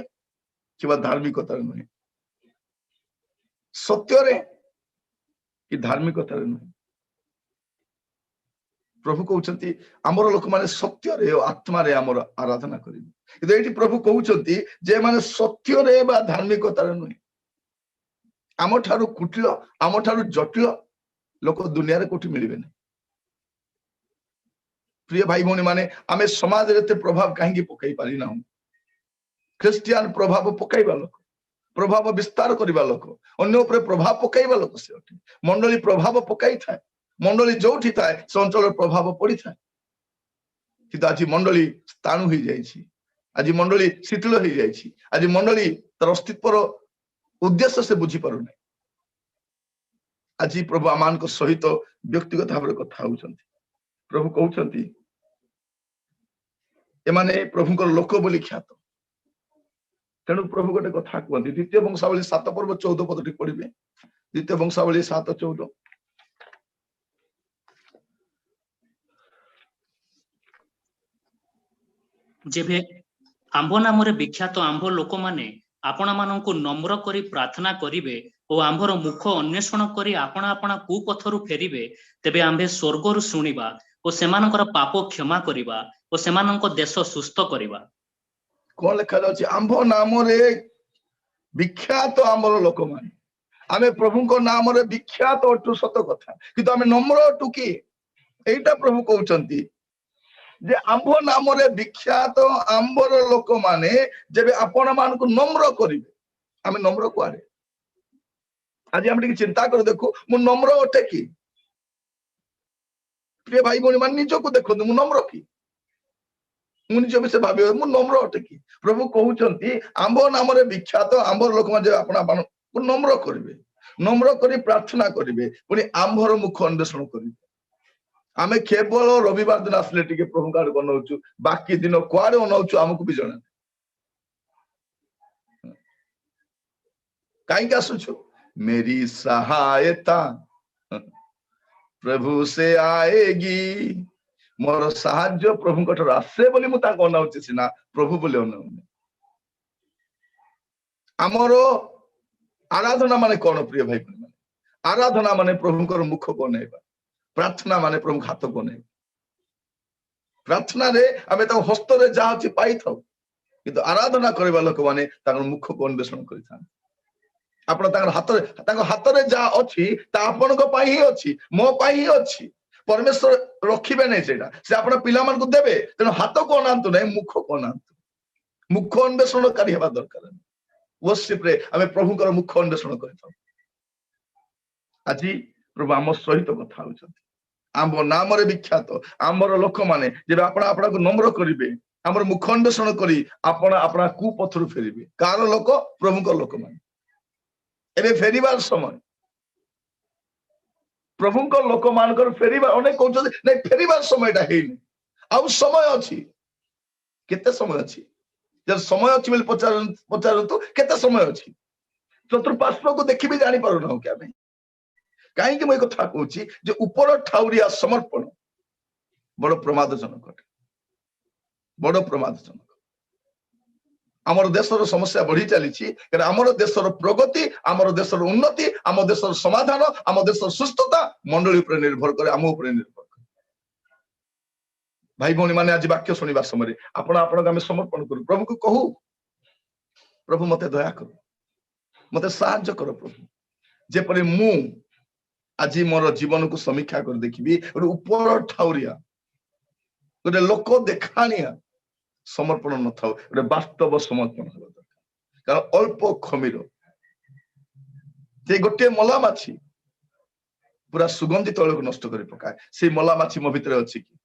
किबा धार्मिकता नुहे सत्य रे कि धार्मिकता नुहे प्रभु कहउछंती हमर लोक माने सत्य रे और आत्मा रे हमर आराधना करिबे किंतु एठी प्रभु कहउछंती जे माने सत्य रे बा धार्मिकता रे नुहे आम ठारू कुटिल आम ठारू जटिल लोक दुनिया रे कोठी मिलिबे नै प्रिय भाई भौणी माने आमे समाज रे प्रभाव काहेकि पकाई पारि ना ख्रिस्टियन प्रभाव पकाइबा लोक प्रभाव विस्तार करिबा लोक अन्य ऊपर प्रभाव पकाइबा लोक से अटे मंडली प्रभाव पकाई थाए मंडली जोठी थाए से अंचल प्रभाव पड़ी थाए किंतु आज मंडली स्थाणु हो जाइछि आज मंडली शिथिल हो जाइछि आज मंडली तर अस्तित्वर उद्देश्य से बुझी पारु नै आज प्रभु आमान को सहित व्यक्तिगत भाव रे कथा होउछंती प्रभु कहउछंती एमाने प्रभु को लोक बोली ख्यात तेणु प्रभु गोटे कथा कहते द्वितीय वंशावली 7 पर्व 14 पद पढ़े द्वितीय वंशावली 7:14 जेबे आंभ नाम विख्यात आंभ लोक माने आपण मानकु नम्र करी प्रार्थना करिवे और आंभर मुख अन्वेषण करी आपण आपण कुपथरु फेरिबे तेबे आंभे स्वर्गरु सुनिबा और सेमानकर पाप क्षमा करिबा ଓ ସେମାନଙ୍କ ଦେଶ ସୁସ୍ଥ କରିବା। कौन लिखा जाଉଛି आंभ नामरे विख्यात आमर लोक माने आमे प्रभु को नाम रे विख्यात अटु सत कथा किंतु आमे नम्र अटु की एटा प्रभु कहउचंती जे आंभ नाम रे विख्यात आंबर लोक माने जेबे आपण मान को नम्र करिवे आमे नम्र कुआरे आज हम टिके चिंता कर देखो मु नम्र अटे की प्रिय भाई बहनी मान निज को देखो मु नम्र की मु निज विषय भाबे मु नम्र अटे की प्रभु कहउचंती आंभ नाम रे विख्यात आंबर लोक मान जे आपण को नम्र करिवे नम्र करी प्रार्थना करिवे पुनी आंभर मुख अन्वेषण करिवे आमे केवल रविवार दिन आसले टिके प्रभु का बनौचु बाकी दिन कुआरे अनौचु हमको भी जଣା कहीं का सुचु मेरी सहायता प्रभु से आएगी मोर साहाय्य प्रभु कठर आसे बोली मु ताको अनाउची सिना प्रभु बोले अनाउनी हमरो आराधना माने कौन प्रिय भाई माने आराधना माने प्रभु को मुख को नेबा प्रार्थना माने प्रभु हाथ को नेबा प्रार्थना रे हमें तो हस्त रे जा अछि पाई थाउ किंतु आराधना करबा लोक माने ताकर मुख को अन्वेषण करिथान आपण ताकर हाथ रे जा अछि ता आपण को पाई ही अछि मो पाई ही अछि परमेश्वर रखिबे नै सेटा से आपण पिला मान को देबे तनो हाथ को अनांतु नै मुख को अनांतु मुख अन्वेषण करी हेबा दरकार वर्शिप रे हमें प्रभु कर मुख अन्वेषण करिथाउ আজি प्रभु आम सहित कथा होचंती आम नाम रे विख्यात आमर लोक माने जेबे आपण आपण को नम्र करिवे हमर मुख अन्वेषण करी आपण आपण कुपथरु फेरिबे कार लोक प्रभु को लोक माने एबे फेरिबार समय प्रभु को लोक मानकर फेरिबा अनेक कहउछ नै फेरिबार समयटा हेइनी आउ समय अछि केते समय अछि जब समय अछि बोली पचारंतु केते समय अछि चतुर्पार्श्व को देखि भी जानि पारु न क्या मैं कहीं कि मैं कथा कहूची जे ऊपर ठाउरिया समर्पण बड़ प्रमादजनक अटे बड़ प्रमादजनक आमर देशर समस्या बढ़ी चली आमर देशर प्रगति आमर देशर उन्नति आम देशर समाधान आम देशर सुस्थता मंडली उपर निर्भर करे आम उपर निर्भर करे भाई भौणी माने आज वाक्य सुनिबा समय आपण आपण आमे समर्पण करू प्रभु को कहू प्रभु मते दया करू मते साहाय्य करो प्रभु जेपरि मु आज मोर जीवन को समीक्षा कर देखिबी ऊपर ठाउरिया गोटे लोक देखाणिया समर्पण न थाउ गोटे वास्तव समर्पण हो दरकार कारण अल्प खमीर जे गोटे मला माछी पूरा सुगंधि तैल को नष्ट कर पकाए से मला माछी मो भितर अछि कि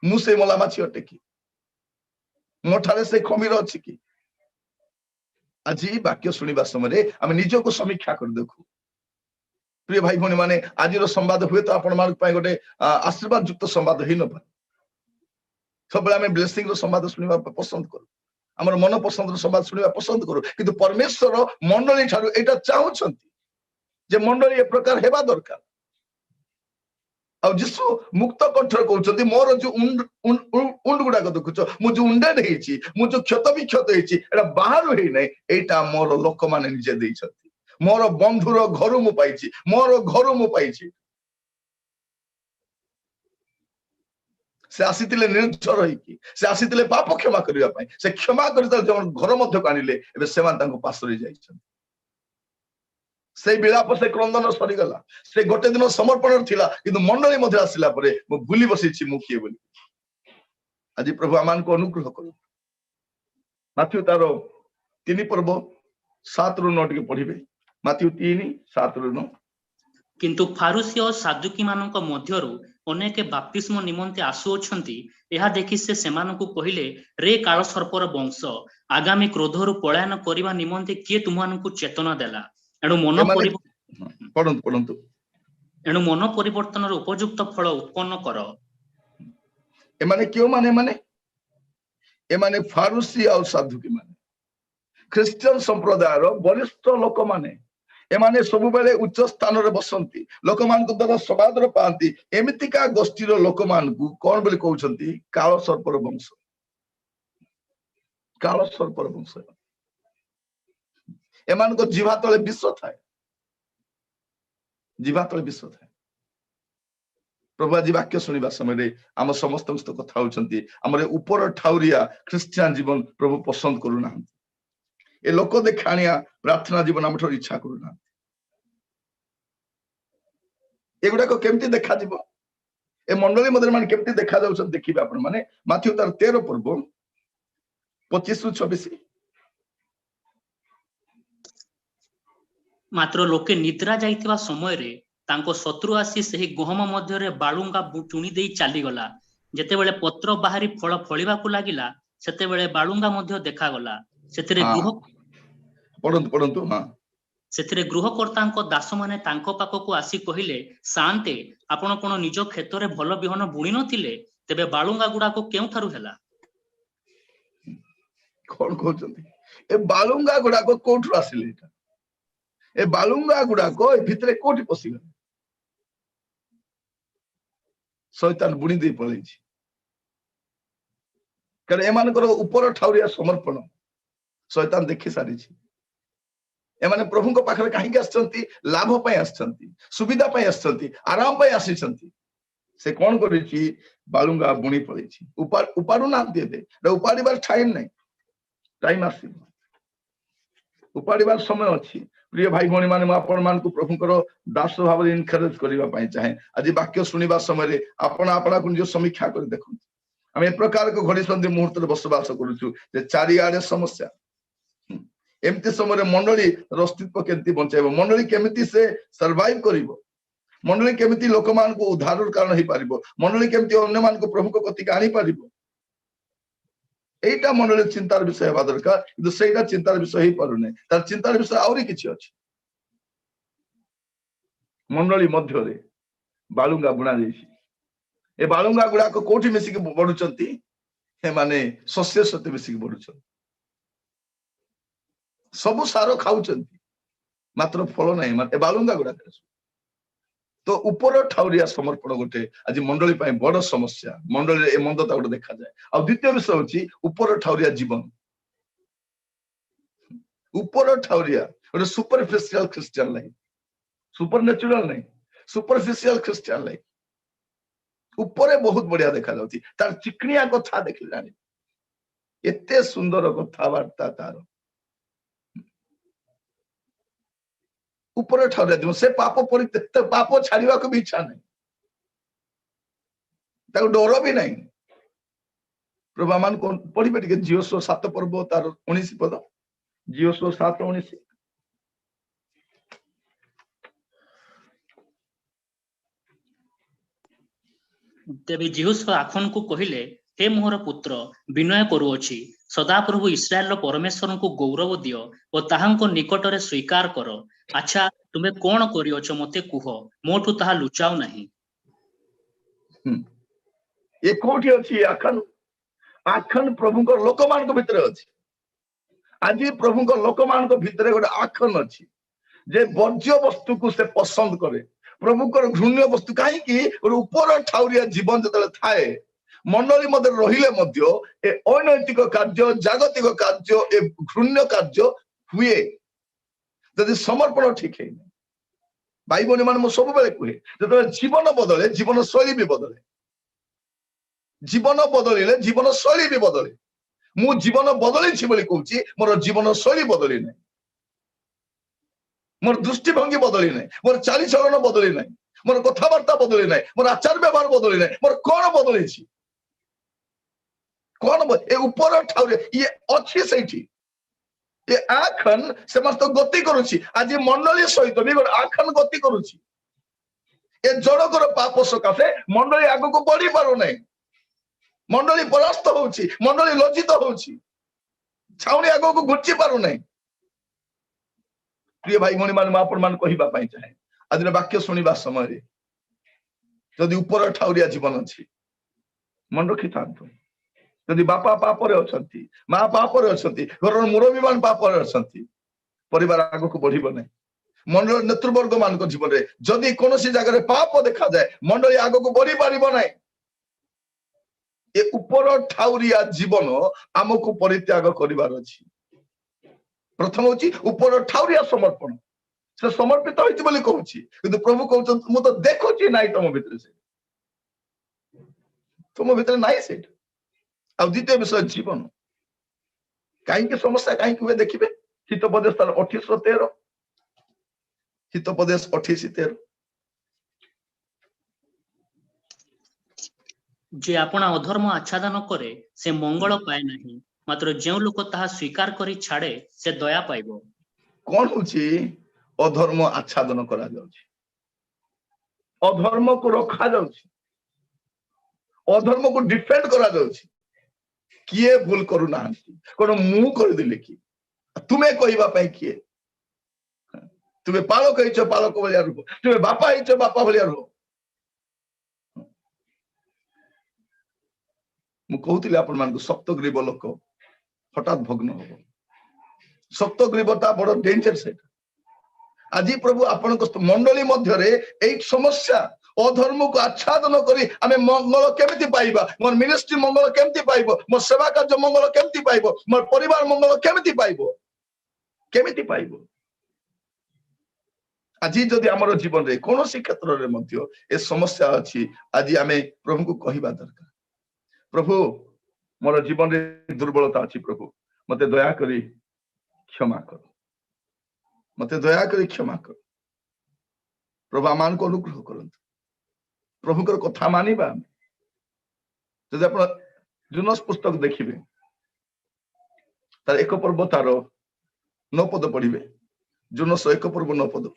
मु से मला माछी अटे कि मो ठारे से खमीर अछि कि आज वाक्य सुनिबा समय आमे निज को समीक्षा कर देखू प्रिय भाई भौणी माने आज संवाद हुए तो आपण मान गोटे आशीर्वाद युक्त संवाद ही न पारे सब आम ब्लेसिंग संवाद सुनिबा पसंद करू हमर मन पसंद संवाद सुनिबा पसंद करू किंतु परमेश्वर मंडली ठारू एटा चाहुछंती जे मंडली ए प्रकार हेबा दरकार आ जिसु मुक्त कंठर कहउछंती मोर जो उंड गुडा को देखुछ मु जो उंडेड हेछि मु जो क्षत विक्षत हेछि एटा बाहर हेइ नै एटा मोर लोक माने निजे देइछंती मोर बंधुर घर मु पाइछि मोर घर मु पाइछि से आसीतिले निर्झर होइकी से आसीतिले पाप क्षमा करिया पई से क्षमा करिता जन घर मध्य कानिले एबे सेमान तांको पासरे जाइछन से बिलाप से क्रंदन सरी गला से गोटे दिन समर्पण थिला किंतु मंडली मध्य आसिला परे मु भूली बसिछि मु किए बोली आज प्रभु आमान को अनुग्रह करू माथ्यू तारो 3 पर्व 7 रु 9 के पढिबे माथ्यू 3 7 रु 9 किंतु फारुसी और सादुकी मानक मध्यरु अनेक बाप्तिस्म निमंते आसुअछंती एहा देखि से सेमानकु कहिले रे काल सर्पर वंश आगामी क्रोधरु पलायन करिवा निमंते किए तुमानकु चेतना देला एणु मन परिवर्तन उपयुक्त फल उत्पन्न कर एमाने क्यों माने एमाने फारुसी और साधुकी माने ख्रिस्टियन संप्रदाय वरिष्ठ लोक माने एमाने सब बेले उच्च स्थान रे बसंती लोक मान को द्वारा सबादर पांती एमितिका गोष्ठी रो लोक मान को कोन बोली कहउछंती काल सर्पर वंश एमान को जीवा तले विश्व थाए प्रभु आज वाक्य शुणा समय आम समस्त कथा होती आम ऊपर ठाउरिया ख्रिस्टियान जीवन प्रभु पसंद करूना ए लोक देखाणिया प्रार्थना जीवन आम इच्छा करूना एगुड़ाक केमती देखा ए मंडली मध्य मान केमती देखा जाउछन देखिबे आपण माने माथ्यू तार 13 पर्व 25 रु 26 मात्र लोके निद्रा जाइतिबा समय रे तांको शत्रु आसी सही गहम मध्य रे बालुंगा चुनी देई चाली गला जेतेबेले पत्र बाहरी फल फळिबा को लागिला सेतेबेले बालुंगा मध्य देखा गला सेतिरे गृह पढंतु हां सेतिरे गृहकर्तांको दास माने तांको पाखको आसी कहिले शांते आपण कोन निज क्षेत्र रे भल बिहन बुणी नथिले तेबे बालुंगा गुडा को केउ थारु हेला कोन कहउछंती ए बालुंगा गुडा को कोठु आसिले एटा ए बालुंगा गुडा को ए भितरे कोठी पसी गले शैतान बुणी दे पळै छी कारण एमान को ऊपर ठाउरिया समर्पण शैतान देखि सारी छी एमाने प्रभु को पाखरे काहे के आछंती लाभ पय आछंती सुविधा पय आछंती आराम पय आछंती से कोन करै छी बालुंगा बुणी पळै छी उपाडु ना देबे उपाडिबार टाइम नै टाइम आसी उपाडिबार समय अछि प्रिय भाई भणी माने आपण मान को प्रभु को दास भाव इनकरेज करबा पय चाहे आज वाक्य सुनिबा समय रे आपण आपणा को जो समीक्षा कर देखु हम ए प्रकार को घड़ी संधि मुहूर्त रे बसवास करूछु जे चारिआडे समस्या एमती समय मंडली अस्तित्व केमती बचाइब मंडली केमिति से सर्वाइव करिवो मंडली केमिति लोक मान को उद्धार कारण ही पारिबो मंडली केमिति अन्य मान को प्रभु को कति आनी पारिबो एटा मंडली चिंतार विषय हेबा दरकार किंतु सेटा चिंतार विषय ही पारुने तार चिंतार विषय आउरी किछि अछि मंडली मध्य रे बालुंगा बुणा देछि ए बालुंगा गुडा को कोठी मिसी के बडुचंती हे माने सस्य सत्य मिसी के बडुचंती सबु सारो खाउचंती मात्र फल नाही माने बालुंगा गुडा तो ऊपर ठाउरिया समर्पण गोटे आज मंडली पाए बड़ समस्या मंडली ए मंदता गोटे देखा जाए आ द्वितीय विषय होची ऊपर ठाउरिया जीवन ऊपर ठाउरिया गोटे superficial Christian life super natural नहीं सुपरफिशियल क्रिश्चियन लाइफ ऊपर बहुत बढ़िया देखा जाउची तार चिकनिया कथा देखि जानी एते सुंदर कथा वार्ता तार ऊपर ठाउरिया से पाप परित्यक्त पाप छाड़िबा को भी इच्छा नहीं ताको डर भी नहीं प्रभु मान को पढ़िबे टिके जियोसो 7 पर्व तार 19 पद जियोसो 7:19 तेबे जिहोशुआ आखन को कहिले हे मोहर पुत्र विनय करूअछि सदा प्रभु इस्राएल परमेश्वर को गौरव दियो और ताहांको निकट रे स्वीकार करो अच्छा तुमे कोन करियोछ मते कुह मोठु ताहा लुचाओ नहीं ए कोठी अछि आखन आखन प्रभु को लोक मान को भितर अछि आज प्रभु को लोक मान को भितर गोटे आखन अछि जे वर्ज्य वस्तु को से पसंद करे प्रभु को घृण्य वस्तु कहीं कि ऊपर ठाउरिया जीवन जतले थाए मंडली मध्य रहिले मध्य ए अनैतिक कार्य जागतिक कार्य ए घृण्य कार्य हुए जदि समर्पण ठीक है भाई बहनी मान सब बेले कहे जो जीवन बदले जीवन शैली भी बदले जीवन बदलिले जीवन शैली भी बदले मु जीवन बदली कहूँ मोर जीवन शैली बदली नहीं मोर दृष्टिभंगी बदली नहीं मोर चालीचलन बदली नहीं मोर कथबार्ता बदली नहीं मोर आचार व्यवहार बदली नहीं मोर कौन बदली कौन ए ऊपर ठाउरे ये अच्छी सही ये आखन समस्त गति करुची आज मंडली सहित भी आखन गति करुची ए जनकर पाप सकाशे मंडली आग को बढ़ी पारु नहीं मंडली परास्त होची मंडली लज्जित होची छाउनी आग को घुची पारु नहीं प्रिय भाई भणी मान आपण मान कहिबा पई चाहे आज वाक्य सुनिबा समय रे जदि ऊपर ठाउरिया जीवन अछि मन रखि थांतु जदि बापा पापरे अछंती मां पापरे अछंती घर मुरबी मान पापरे अछंती परिवार आगो को बढ़िबो नै मंडल नेतृवर्ग मान को जीवन रे जदि कोनोसी जगह रे पाप देखा जाए मंडली आगो को बढ़ी पारिबो नै ए ऊपर ठाउरिया जीवन हमको परित्याग करिवार अछि प्रथम होची ऊपर ठाउरिया समर्पण से समर्पित होइति बोली कहूची किंतु प्रभु कहउछन मु तो देखुची नाइ तम भितर से तुम भीतर नाई से आ द्वितीय विषय जीवन कहीं समस्या कहीं हुए देखिए हितोपदेश 28:13 हितोपदेश 28:13 जे आपणा अधर्म आच्छादन करे से मंगल पाए नहीं मात्र जो लोक ताहा स्वीकार करी छाड़े से दया पाइबो। कौन होची अधर्म आच्छादन करा जाउची अधर्म को रखा जाउची अधर्म को डिफेंड करा जाउची किए भूल करू ना कोन मु कर दिले कि तुम्हें कहबा पई किए तुम्हें पालक होइछो पालक भलिया रहो तुम्हें बापा होइछो बापा भलिया रहो मु कहूतिले आपण मान सप्तग्रीव लोक हठात भग्न हो सप्तग्रीवता बड़ डेंजर से आज प्रभु आपण मंडली मध्य एक समस्या अधर्म को आच्छादन करी आमे मंगल केमिति पाइबा मोर मिनिस्ट्री मंगल केमिति पाइबो मोर सेवा कार्य मंगल केमिति पाइबो मोर परिवार मंगल केमिति पाइबो आज जदि हमर जीवन रे कोनोसी क्षेत्र रे मध्य ए समस्या अछि आज आमे प्रभु को कहिबा दरकार प्रभु मोर जीवन रे दुर्बलता अछि प्रभु मते दया करी क्षमा करो मते दया करी क्षमा करो प्रभु आमान को अनुग्रह करंतु प्रभु कर कथा मानिबा जदि आपण जुनस पुस्तक देखिबे तार एक पर्व तार 9 पद पढ़िबे जुनस 1 पर्व 9 पद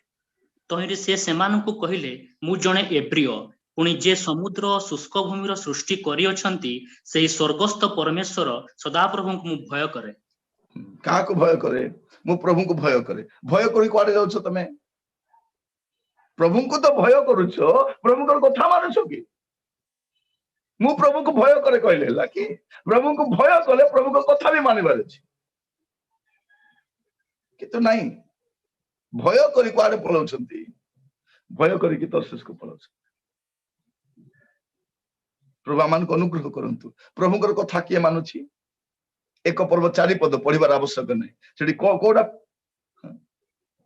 तहिरे से सेमान को कहिले मु जणे एब्रियो पुणी जे समुद्र शुष्क भूमिर सृष्टि करी अछंती सेही स्वर्गस्थ परमेश्वर सदाप्रभु को मु भय करे का को भय करे मु प्रभु को भय करी कुआडे जाउछो तमे प्रभु को तो भय करूछो प्रभु को कथा मानुछो कि मु प्रभु को भय करे कहले ला कि प्रभु को भय कले प्रभु को कथा भी मानिबार अछि किंतु नहीं भय करी कुआडे पळौछंती भय करी कि तरसेस को पळौछ प्रभु आमान को अनुग्रह करंतु प्रभु को कथा किए मानुछि एक पर्व 4 पद पढ़िबार आवश्यक नहीं सेठी कोडा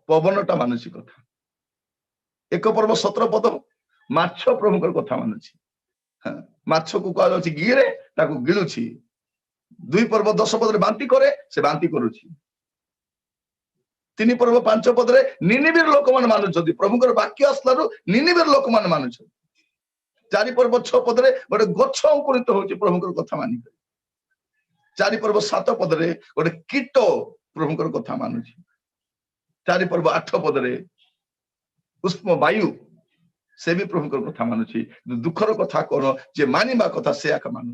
पवनटा मानुछि कथा एक पर्व 17 पद माछ प्रभु को कथा मानुछि हां माछ को कहा जाउछि गिरे ताको गिलुछि 2 पर्व 10 पद रे बांती करे से बांती करूछि 3 पर्व 5 पद रे निनिबिर लोक मान मानुछथि प्रभु को वाक्य असलारु निनिबिर लोक मान मानुछथि 4 पर्व 6 पद रे गोटे गछ अंकुरित होछि प्रभु को कथा मानि 4 पर्व 7 पद रे गोटे कीट प्रभु को कथा मानुछि 4 पर्व 8 पद रे उष्म वायु से भी प्रभु को कथा मानुछि दुखर कथा कोन जे मानिबा कथा से आका मानु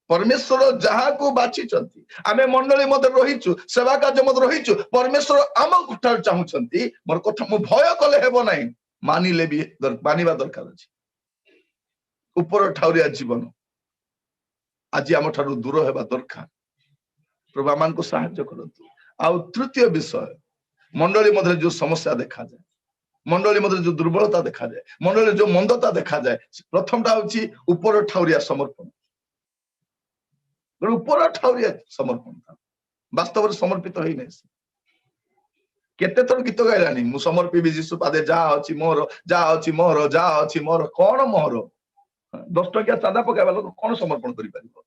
परमेश्वर जहा को बाछि चंती आमे मंडली मधे रहिछु सेवा कार्य मधे रहिछु परमेश्वर आम ठार चाहुचंती मोर कथा मु भय कले हेबो नाही मानिले भी मानिबा दरकार अछि ऊपर ठाउरिया जीवन आज आम ठारू दूर हेबा दरकार प्रभु आमान को सहायता करंतु आ तृतीय विषय मंडली मध्य जो समस्या देखा जाए मंडली मध्य जो दुर्बलता देखा जाए मंडली जो मंदता देखा जाए प्रथमटा होची ऊपर ठाउरिया समर्पण ऊपर ठाउरिया समर्पण वास्तव में समर्पित होई नै केते थोर गीत गाइलानी मु समर्पिबी यीशु पादे जा अछि मोर जा अछि मोर जा अछि मोर कोन मोर 10 टकिया चांदा पकाइबा लोक कोन समर्पण करि परिबो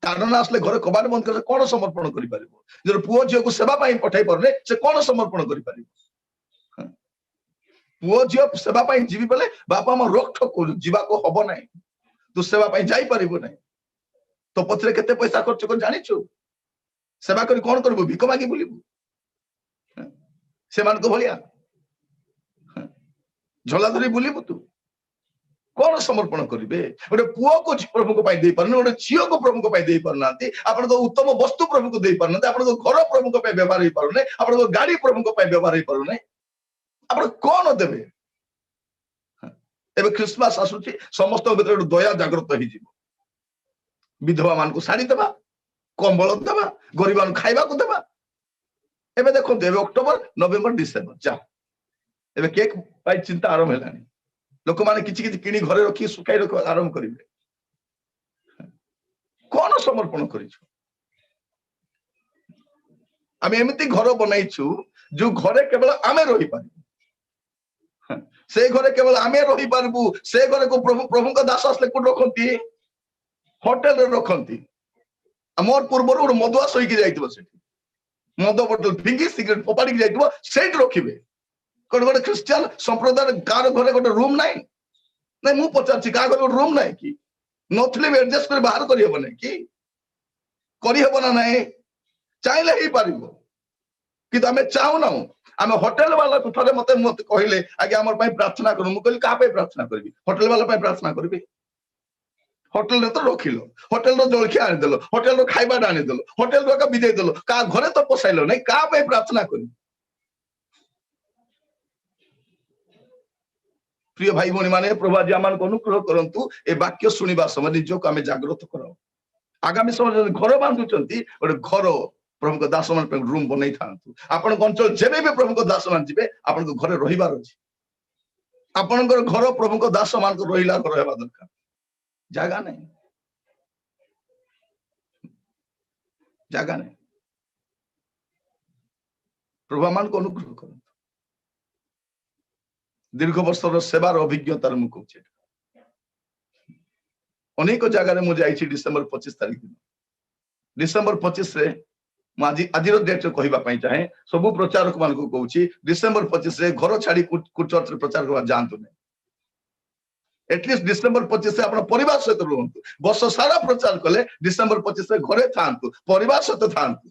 कारण आसले घर कबाड़ बंद कर कोन समर्पण करि परिबो जर पुओ झियो को सेवा पाई पठाई परले से कोन समर्पण करि परिबो पुओ झियो सेवा पाई जीवी बेले बापा म रोक ठोक जीवा को हबो नै तू सेवा पाई जाई परिबो नै तो पछरे केते पैसा खर्च कर जानिछु सेवा करी कोन करबो भिक मागी बोलिबो से मान को भलिया झोला धरी बुलिबु तू कौन समर्पण करिवे गोटे पुओ को प्रभु को पाई दे परन गोटे झियो को प्रभु को पाई दे परनांती आपण तो उत्तम वस्तु प्रभु को दे परनांती आपण तो घर प्रभु को पाई व्यवहार ही परने आपण तो गाड़ी प्रभु को पाई व्यवहार ही परने आपण कौन देबे एबे क्रिसमस आसुची समस्त भीतर दया जागृत ही जीव विधवा मान को साड़ी देबा कंबल देबा गरीबान खाइबा को देबा एबे देखो एबे अक्टोबर नवेम्बर डिसेम्बर जा एबे केक पाई चिंता आरंभ हेलानी लोक माने किछि किछि किनी घरे रखी सुखाई रख आरंभ करिवे कोन समर्पण करिछु आमे एमिति घर बनाइछु जो घरे केवल आमे रही पारि से घरे केवल आमे रही पारबू से घरे को प्रभु प्रभु का दास आसले को रखती होटेल रे रखती मोर पूर्वर गोटे मदुआ सहीकि जाइथिबो सेठी मद बोतल फिंगी सिगरेट फोपाड़ी जाइथिबो सेठ रखिबे कोन गोटे ख्रिस्टियन संप्रदाय कार घरे गोटे रूम नाही नहीं मु पचारछि का घरे गोटे रूम नाही कि नथले भी एडजस्ट कर बाहर करि हेबो नाही कि करि हेबो ना नाही चाहिले ही पारिबो कि आमे चाहू ना आमे होटल वाला थरे मते मत कहिले आगे हमर पई प्रार्थना करू मु कहली का पे प्रार्थना करबी होटल वाला पे प्रार्थना करबी होटल रे तो रखिलो होटल रो जलखिया आनि देलो होटल रो खाइबा आनि देलो होटल रो का विदे देलो का घरे तो पोसाइलो नहीं का पे प्रार्थना करी प्रिय भाई भौणी माने प्रभु आज आमान को अनुग्रह करंतु ए वाक्य सुनिबा समय निजको आमे जागृत कराओ आगामी समय घर बांधुचंती गोटे घर प्रभु को दास मान रूम बनै थांतु आपण अंचल जेबे भी प्रभु को दास मान जिबे आपण को घरे रहिबार अछि आपण घर प्रभु को दास मान को रहिला घर हेबा दरकार जागा नहीं जागा नहीं प्रभु मान को अनुग्रह करंतु दीर्घ वर्षर सेवार अभिज्ञतार मु कहूँ अनेक जगह मु जाइछि डिसेंबर 25 तारिख दिन डिसेंबर 25 रे आज डेट कहवा चाहे सबु प्रचारक मान को कहूँ डिसेंबर 25 रे घर छाड़ी चर्च रे प्रचार करवा जानतु नहीं एटलिस्ट डिसेंबर 25 से अपना परिवार सहित रुहतु वर्ष सारा प्रचार कले डिसेंबर 25 से घरे थांतु परिवार सहित थांतु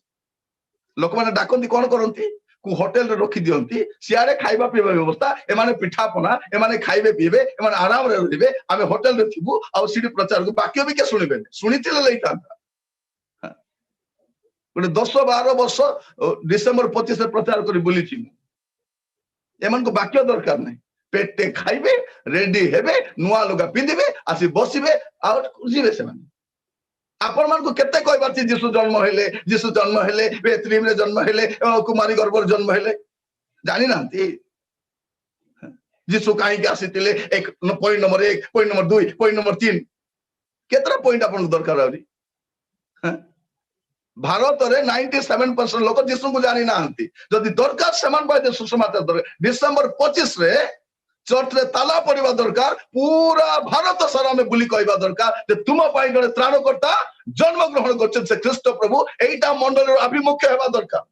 लोक माने डाकंती कोन करंती को होटल रे रखी दियंती सियारे खाइबा पीबा व्यवस्था एमाने पिठा पना एमाने खाइबे पीबे एमाने आराम रे रहिबे आमे होटल रे थिबु आ सिडी प्रचार को वाक्य भी के सुनिबे सुनिथिले लैतांता गोटे 10-12 वर्ष डिसेंबर 25 से प्रचार करी बुलीछि एमान को वाक्य दरकार नहीं पेटे खाइबे रेडी हेबे नुआ लुगा पिंदिबे आसी बसिबे आ जिबे से माने आपण मान को केते कहबार छी जीसु जन्म हेले बेथलेहेम रे जन्म हेले कुमारी गर्भर जन्म हेले जानि नांती जीसु काहे के आसीतिले एक point number 1 point number 2 point number 3 केतरा पॉइंट आपण दरकार आउरी भारत रे 97% लोक जीसु को जानि नांती जदि दरकार समान बाय सुसमाचार दर डिसेंबर 25 रे चर्च रे ताला पड़िबा दरकार पूरा भारत सारा में बुली कहबा दरकार जे तुम पाई गणे त्राणकर्ता जन्म ग्रहण करछन से ख्रीष्ट प्रभु एटा मंडल रो अभिमुख्य हेबा दरकार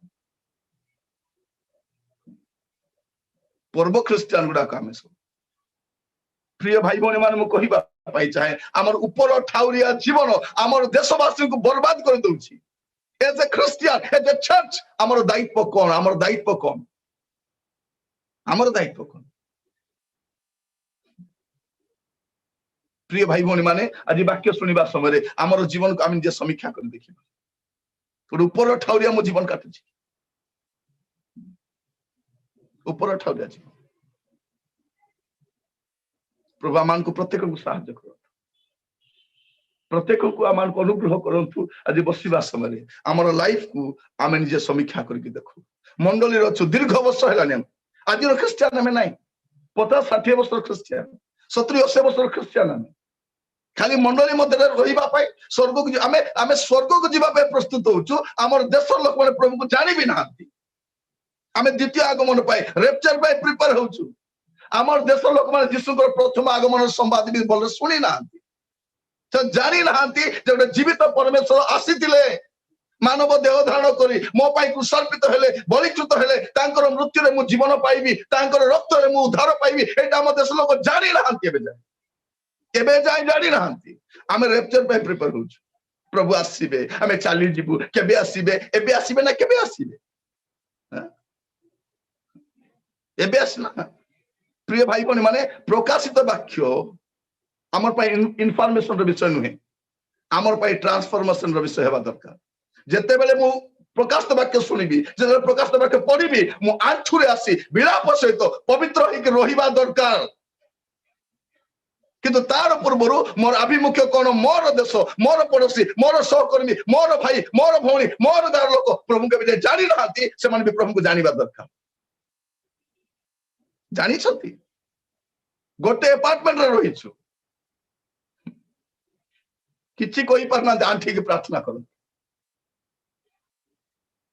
पूर्व क्रिश्चियन गुडा कामे सब प्रिय भाई भौणी मान मु कहबा पाई चाहे हमर ऊपर ठाउरिया जीवन हमर देशवासी को बर्बाद कर दउछि as a Christian as a church हमर दायित्व कोन हमर दायित्व कोन हमर दायित्व कोन प्रिय भाई भौणी माने आज वाक्य सुनिबा समय आमर जीवन को आम जे समीक्षा कर देखिबा ऊपर ठाउरिया मो जीवन काटुछि ऊपर ठाउरिया जीवन प्रभु आमान को प्रत्येक को सहायता करो प्रत्येक को आमान को अनुग्रह करंतु आज बसिबा समय आमर लाइफ को आमे निजे समीक्षा करके देखो मंडली रो दीर्घ वर्ष हेलानी आज ख्रिस्टियन आमे नाही 50-60 वर्ष ख्रिस्टियन 70-80 वर्ष ख्रिस्टियन आमे खाली मंडली मध्य रहिबा पाई स्वर्ग को आमे स्वर्ग को जीवा पे प्रस्तुत होचु हमर देश लोक माने प्रभु को जानि भी नांती आमे द्वितीय आगमन पाई रेप्चर पाई प्रिपेयर होचु हमर देश लोक माने यीशु को प्रथम आगमन संवाद भी बोल सुनी नांती तो जानि नांती जे जीवित परमेश्वर आसीतिले मानव देह धारण करी मो पाई कुसर्पित हेले बलिच्युत हेले तांकर मृत्यु रे मु जीवन पाइबी तांकर रक्त रे मु उद्धार पाइबी एटा हम देश लोक जानि नांती एबे जाय जानि नांती आमे रेप्चर पे प्रिपेयर होछु प्रभु आसीबे आमे चाली जीवु केबे आसीबे एबे आसीबे ना केबे आसीबे एबे आसना प्रिय भाई बहन माने प्रकाशित वाक्य हमर पाई इनफॉरमेशन रो विषय नुहे हमर पाई ट्रांसफॉर्मेशन रो विषय हेबा दरकार जेते बेले मु प्रकाशित वाक्य सुनिबी जेते प्रकाशित वाक्य पढिबी मु आंठुरे आसी विलाप सहित पवित्र होई के रहिबा दरकार किंतु तार पूर्व मोर अभिमुख्य कौन मोर देश मोर पड़ोसी मोर सहकर्मी मोर भाई मोर भौणी मोर गार लोक प्रभु के जानी ना से भी प्रभु को जानवा दरकार जानी गोटे अपार्टमेंट रही किसी कही पारना आंठी की प्रार्थना कर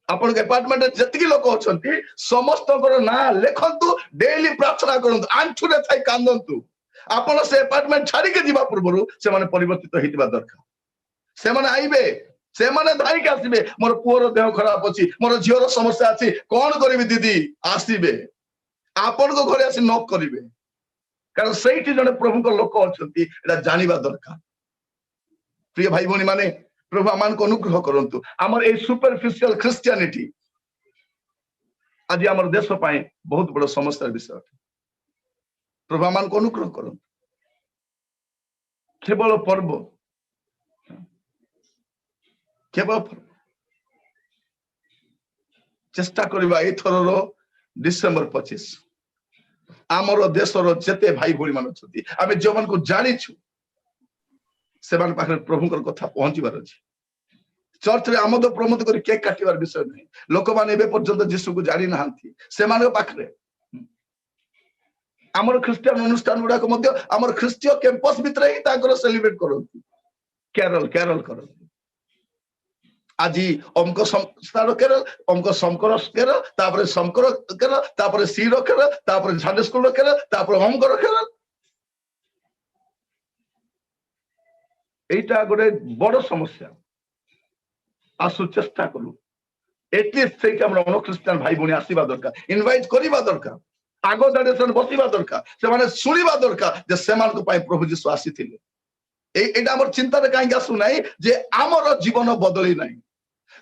आपण अपार्टमेंट जति लोक अछंती समस्त ना लेखंतु डेली प्रार्थना करंतु आंठुरे थाई कांदंतु आपण से अपार्टमेंट छाड़ी के जीवा पूर्व से माने परिवर्तित होइतिबा दरकार से माने आइबे से माने धाई के आसीबे मोर पुअर देह खराब अछि मोर झियर समस्या अछि कोन करबी दीदी आसीबे आपण को घरे आसी नॉक करिवे कारण सेठी जने प्रभु को लोक अछंती एटा जानिबा दरकार प्रिय भाई भनी माने प्रभु आमान को अनुग्रह करंतु हमर ए सुपरफिशियल क्रिश्चियनिटी आज हमर देश पाए बहुत बड़ समस्या विषय प्रभु आमान को अनुग्रह करंतु केवल पर्व चेष्टा करबा ए थररो डिसेंबर 25 हमर देशर जेते भाई भणी मान छथि आमे जवन को जानि छु सेमान पाखरे प्रभुकर कथा पहुंचीबार अछि चर्च रे आमोद प्रमोद करी केक काटिबार विषय नहीं लोक माने एबे पर्यंत जीसु को जानि नाहंती सेमान पाखरे हमर क्रिश्चियन अनुष्ठान गुडा को मध्य हमर ख्रिस्तीय कैंपस भीतर ही ताकर सेलिब्रेट करंती कैरल करंती आज अमक संस्थार केरल अमक शंकर केरल तापर शंकर केरल तापर सीर केरल तापर झांडे स्कूल केरल तापर अमकर केरल एटा गोटे बड़ समस्या आसु चेष्टा करू एटलिस्ट से हमर अनख्रिस्टियन भाई भणी आसीबा दरकार इनवाइट करिबा दरकार आगो जनरेशन बसिबा दरकार से माने सुनिबा दरकार जे सेमान को पाई प्रभु यीशु आसीथिले एटा हमर चिंता रे काहे आसु नाही जे हमर जीवन बदली नाही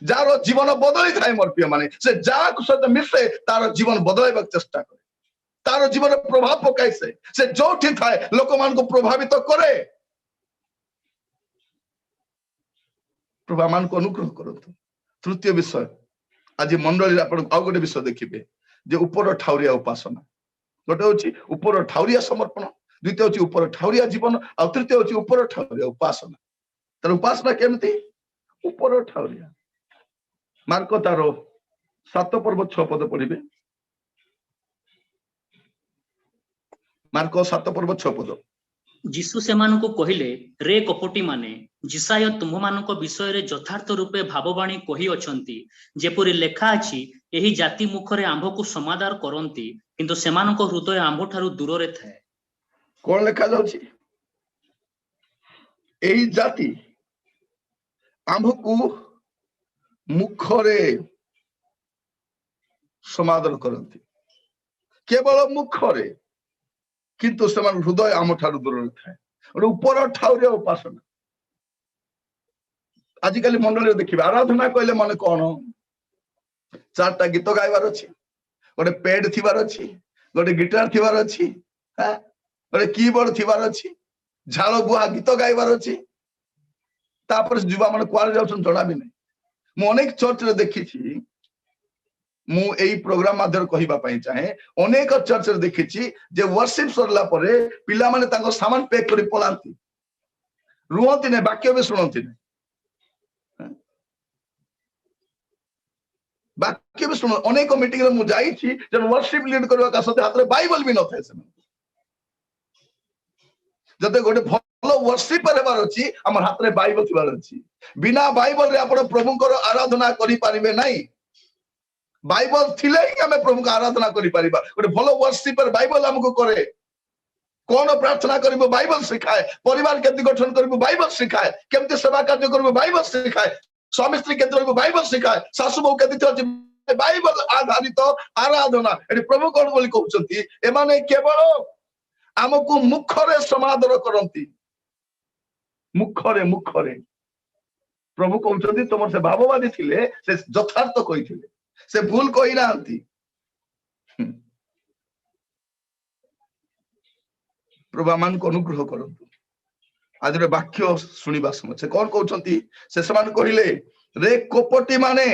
जार जीवन बदली थाए मोर प्रिय माने से जा सहित मिसे तार जीवन बदलैबा चेष्टा करे तार जीवन प्रभाव पकाए से जोठी थाए लोक मान को प्रभावित करे प्रभु मान को अनुग्रह करंतु तृतीय विषय आज मंडली आपण आ गोटे विषय देखिबे जे ऊपर ठाउरिया उपासना गोटे होची ऊपर ठाउरिया समर्पण द्वितीय होची ऊपर ठाउरिया जीवन और तृतीय होची ऊपर ठाउरिया उपासना तर उपासना केमती ऊपर ठाउरिया मार्क तार 7 पर्व 6 पद पढ़िबे मार्क 7 पर्व 6 पद जीसु सेमानकु कहिले रे कपटी माने जिसाय तुम मानक विषय रे यथार्थ रूपे भाववाणी कहि अछंती जेपुरी लेखा अछि एही जाति मुखरे आंभ को समादार करंती किंतु सेमानक हृदय आंभ ठारू दूर रे थाए कोन लेखा जाउची एही जाति आंभ को मुखरे समादर करंती केवल मुखरे किंतु सेमान हृदय आम ठारू दूर थाए ऊपर ठाउरे उपासना आजिकल मंडली देखिए आराधना कहले माने कौन 4टा गीत गाइबार अच्छी गोटे पेड थिबार अच्छी गोटे गिटार थिबार अच्छी गोटे कीबोर्ड थिबार अच्छी झाल बुहा गीत गाइबार अच्छी तापर युवा माने कुआर जाउछन जणा भी नहीं मु अनेक चर्च रे देखिछि मु एई प्रोग्राम माध्यम कहिबा पई चाहे अनेक चर्च रे देखिछि जे वर्शिप सरला परे पिला माने तांको सामान पैक करी पलांती रुहंती ने वाक्य भी सुनंती ने वाक्य भी सुन अनेक मीटिंग रे मु जाई छी जन वर्शिप लीड करबा का सते हाथ रे बाइबल भी न थाए से जते गोटे भलो वर्शिपर हेबार अछि हमर हाथ रे बाइबल थिबार अछि बिना बाइबल रे आपण प्रभु को आराधना करि पारिबे नाही बाइबल थिले ही हमें प्रभु को आराधना करि पारिबा गोटे भलो वर्शिपर बाइबल हमको करे कौन प्रार्थना करिबो बाइबल सिखाए परिवार केति गठन करिबो बाइबल सिखाए केमते सेवा कार्य करिबो बाइबल सिखाए स्वामी स्त्री केति करिबो बाइबल सिखाए सासु बहु केति बाइबल आधारित आराधना एटी प्रभु कोन बोली कहउचंती ए माने केवल हमको मुखरे समादर करंती मुखरे मुखरे प्रभु कहउचंती तुमर से भाववादी थिले से यथार्थ कहिथिले से भूल कहि नांती प्रभु मान को अनुग्रह करंतु आज रे वाक्य सुनिबा समय से कोन कहउचंती से समान कहिले रे कोपटी माने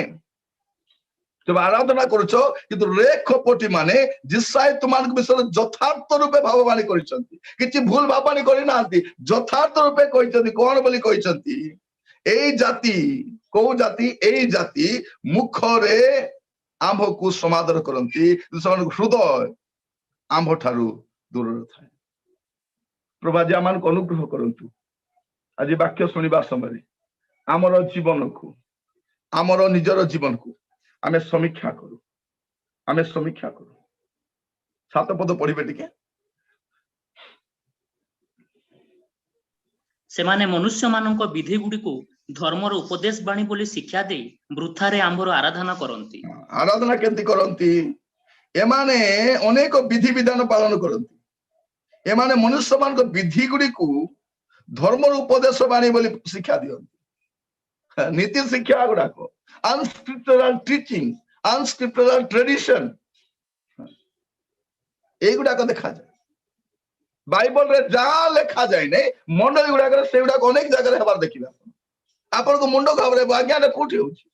जब आराधना करूछ किंतु रे कोपटी माने जिसाय तुमान विषय यथार्थ रूपे भाववाणी करिसंती किछि भूल भाववाणी करि नांती यथार्थ रूपे कहिसंती कोन बोली कहिसंती एई जाति को जाति एई जाति मुखरे आंभ को समादर करंती हृदय आंभ ठारू दूर थाए प्रभु आज आमान को अनुग्रह करंतु आज वाक्य सुनिबा समय आमर जीवन को आमर निजर जीवन को आमे समीक्षा करू 7 पद पढ़िबे टिके सेमाने मनुष्य मानक विधि गुडी को धर्मर उपदेश बाणी बोली शिक्षा दे वृथारे आंबर आराधना करंती आराधना केंती करंती एमाने अनेक विधि विधान पालन करंती एमाने मनुष्य मानक विधि गुडी को धर्मर उपदेश बाणी बोली शिक्षा दियंती नीति शिक्षा गुडा को अनस्क्रिप्चुरल टीचिंग अनस्क्रिप्चुरल ट्रेडिशन एगुडा को देखा जाए बाइबल रे जहाँ लेखा जाए नहीं मंडली गुड़ा से अनेक जगह हबार देखिए आपण को मुंड घबरे आज्ञा कोठी होची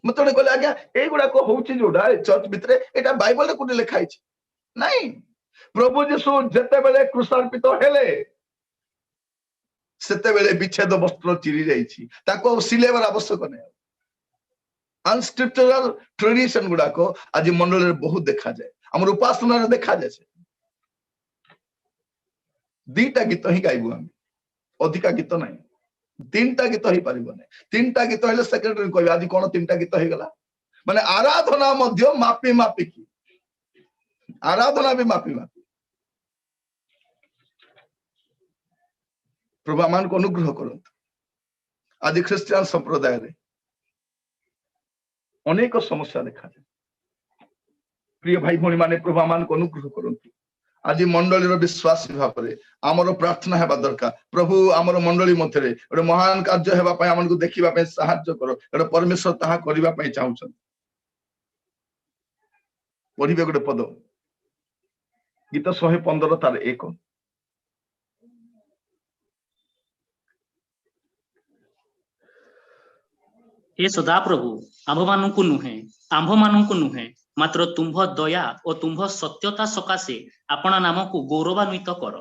मत कहले आज्ञा एगुड़ा को होची जोडा चर्च भितरे एटा बाइबल रे कोठी लेखा हिची नहीं प्रभु यीशु जते बेले क्रूसार्पित हेले सेते बेले विच्छेद वस्त्र चिरी जाईची ताको सिलेवर आवश्यक नहीं अनस्क्रिप्चुरल ट्रेडिशन गुड़ा को आज मंडल रे बहुत देखा जाए हमर उपासना रे देखा जाए दीटा गीत ही गाइबू हम अधिका गीत नहीं 3टा गीत ही पारिबो नहीं 3टा गीत हेले सेक्रेटरी कहबे आज कोन 3टा गीत हे गला माने आराधना मध्य मापी की आराधना भी मापी प्रभु मान को अनुग्रह करंतु आज ख्रिस्टियन संप्रदाय रे अनेक समस्या देखा जाए प्रिय भाई भौणी माने प्रभु मान को अनुग्रह करंतु आज मंडली विश्वासी भाव में आमर प्रार्थना हेबा दरकार प्रभु आमर मंडली मध्य गोटे महान कार्य हेबा पई हमन को देखिबा पई सहायता करो गोटे परमेश्वर ताहा करिबा पई चाहुछन पढ़िबे गोटे पद गीत 115 तार 1 हे सदा प्रभु आंभ मानू नुहे मात्र तुम्भ दया और तुम्भ सत्यता सकाशे अपना नाम को गौरवान्वित कर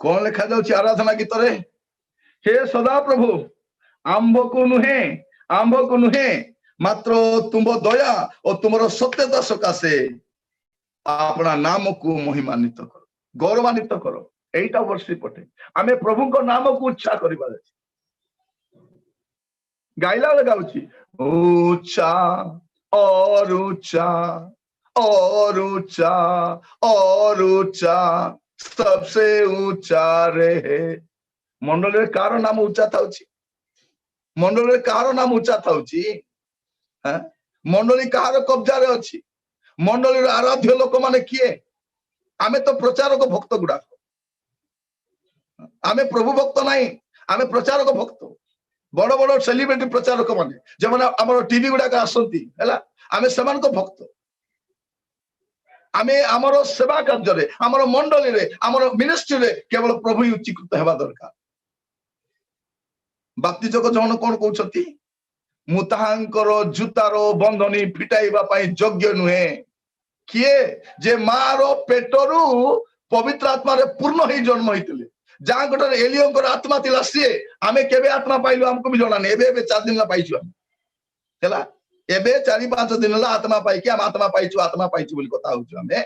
कौन लिखा जाउछि आराधना गीत रे हे सदा प्रभु आंभ को नुहे मात्र तुम्भ दया और तुमर सत्यता सकाशे अपना नाम को महिमान्वित कर गौरवान्वित कर एटा वर्षी पटे आमे प्रभु को नाम को उच्चा करिबा गाइला लगाउछि ऊंचा और ऊंचा और ऊंचा और ऊंचा सबसे ऊंचा रे मंडल कार नाम ऊंचा थाउछि मंडल कार नाम ऊंचा थाउछि मंडली कार कब्जा रे अछि मंडली आराध्य लोक माने किए आमे तो प्रचारक भक्त गुडा आमे प्रभु भक्त नहीं आमे प्रचारक भक्त बड़ बड़ सेलिब्रिटी प्रचारक माने जमना हमर टीवी गुडा का आसंती हैला आमे समान को भक्त आमे हमर सेवा कार्य रे हमर मंडली रे हमर मिनिस्ट्री रे केवल प्रभु ही उच्चीकृत हेबा दरकार बाप्तिजक जन कोन कहउछथि मु ताहांकर जूतार बंधनी फिटाइबा पई योग्य नुहे किए जे मारो पेटरू पवित्र आत्मा रे पूर्ण ही जन्म होइतिले जहाँ गोटे एलियंकर आत्मा थिला सी आमे केबे आत्मा पाइलु हमको भी जणा नै एबे 4 दिन ला पाइछु हम हैला एबे 4-5 दिन ला आत्मा पाइ के हम आत्मा पाइछु बोली कथा होछु हमें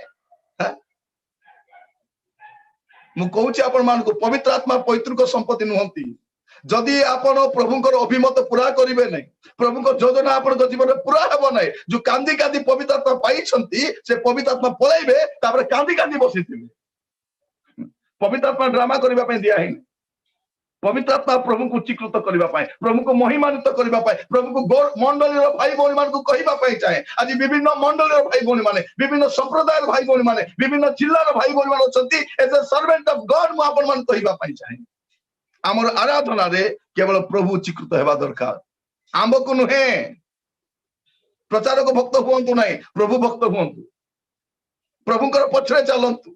मु कहूछि आपण मान को पवित्र आत्मा पैतृक संपत्ति नुहंती जदि आपण प्रभुकर अभिमत पूरा करिवे नै प्रभुको योजना आपण को जीवन पूरा हेबो नै जो कांदी कांदी पवित्र आत्मा पाइछंती से पवित्र आत्मा पलाइबे तापर कांदी कांदी बसिथिबे पवित्र आत्मा ड्रामा करबा पई दिया है पवित्र आत्मा प्रभु को उच्चीकृत करबा पई प्रभु को महिमान्वित करबा पई प्रभु को मंडली रो भाई भौणी मान को कहबा पई चाहे आज विभिन्न मंडली रो भाई भौणी माने विभिन्न संप्रदाय रो भाई भौणी माने विभिन्न जिल्ला रो भाई भौणी मान छथि as a servant of God मु आपन मान कहबा पई चाहे हमर आराधना रे केवल प्रभु उच्चीकृत हेबा दरकार आंब को नुहे प्रचारक भक्त हुंतु नै प्रभु भक्त हुंतु प्रभुकर पछरे चलंतु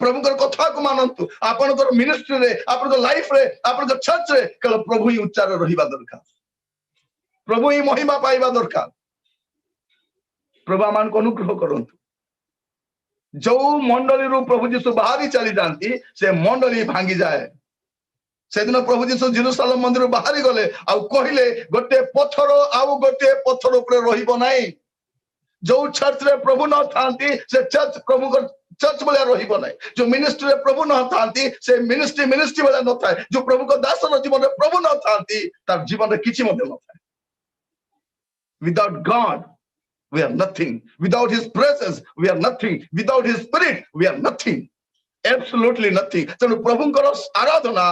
प्रभुकर कथा को मानंतु आपनकर मिनिस्ट्री रे आपनकर लाइफ रे आपनकर चर्च रे केवल प्रभु ही उच्चार रहिबा दरकार प्रभु ही महिमा पाइबा दरकार प्रभु मान को अनुग्रह करंतु जो मंडली रो प्रभु यीशु बाहरी चली जानती से मंडली भांगी जाए से दिन प्रभु यीशु जेरूशलेम मंदिर बाहरी गले आ कहिले गोटे पत्थर ऊपर रहिबो नाही जो चर्च रे प्रभु न थांती से चर्च प्रभु को चर्च वाला रहिबो नै जो मिनिस्ट्री रे प्रभु न थांती से मिनिस्ट्री वाला न थाए जो प्रभु को दास रो जीवन रे प्रभु न थांती तार जीवन रे किछि मते न थाए Without God, we are nothing. Without his presence, we are nothing. Without his spirit, we are nothing. Absolutely nothing. ତେଣୁ ପ୍ରଭୁଙ୍କର ଆରାଧନା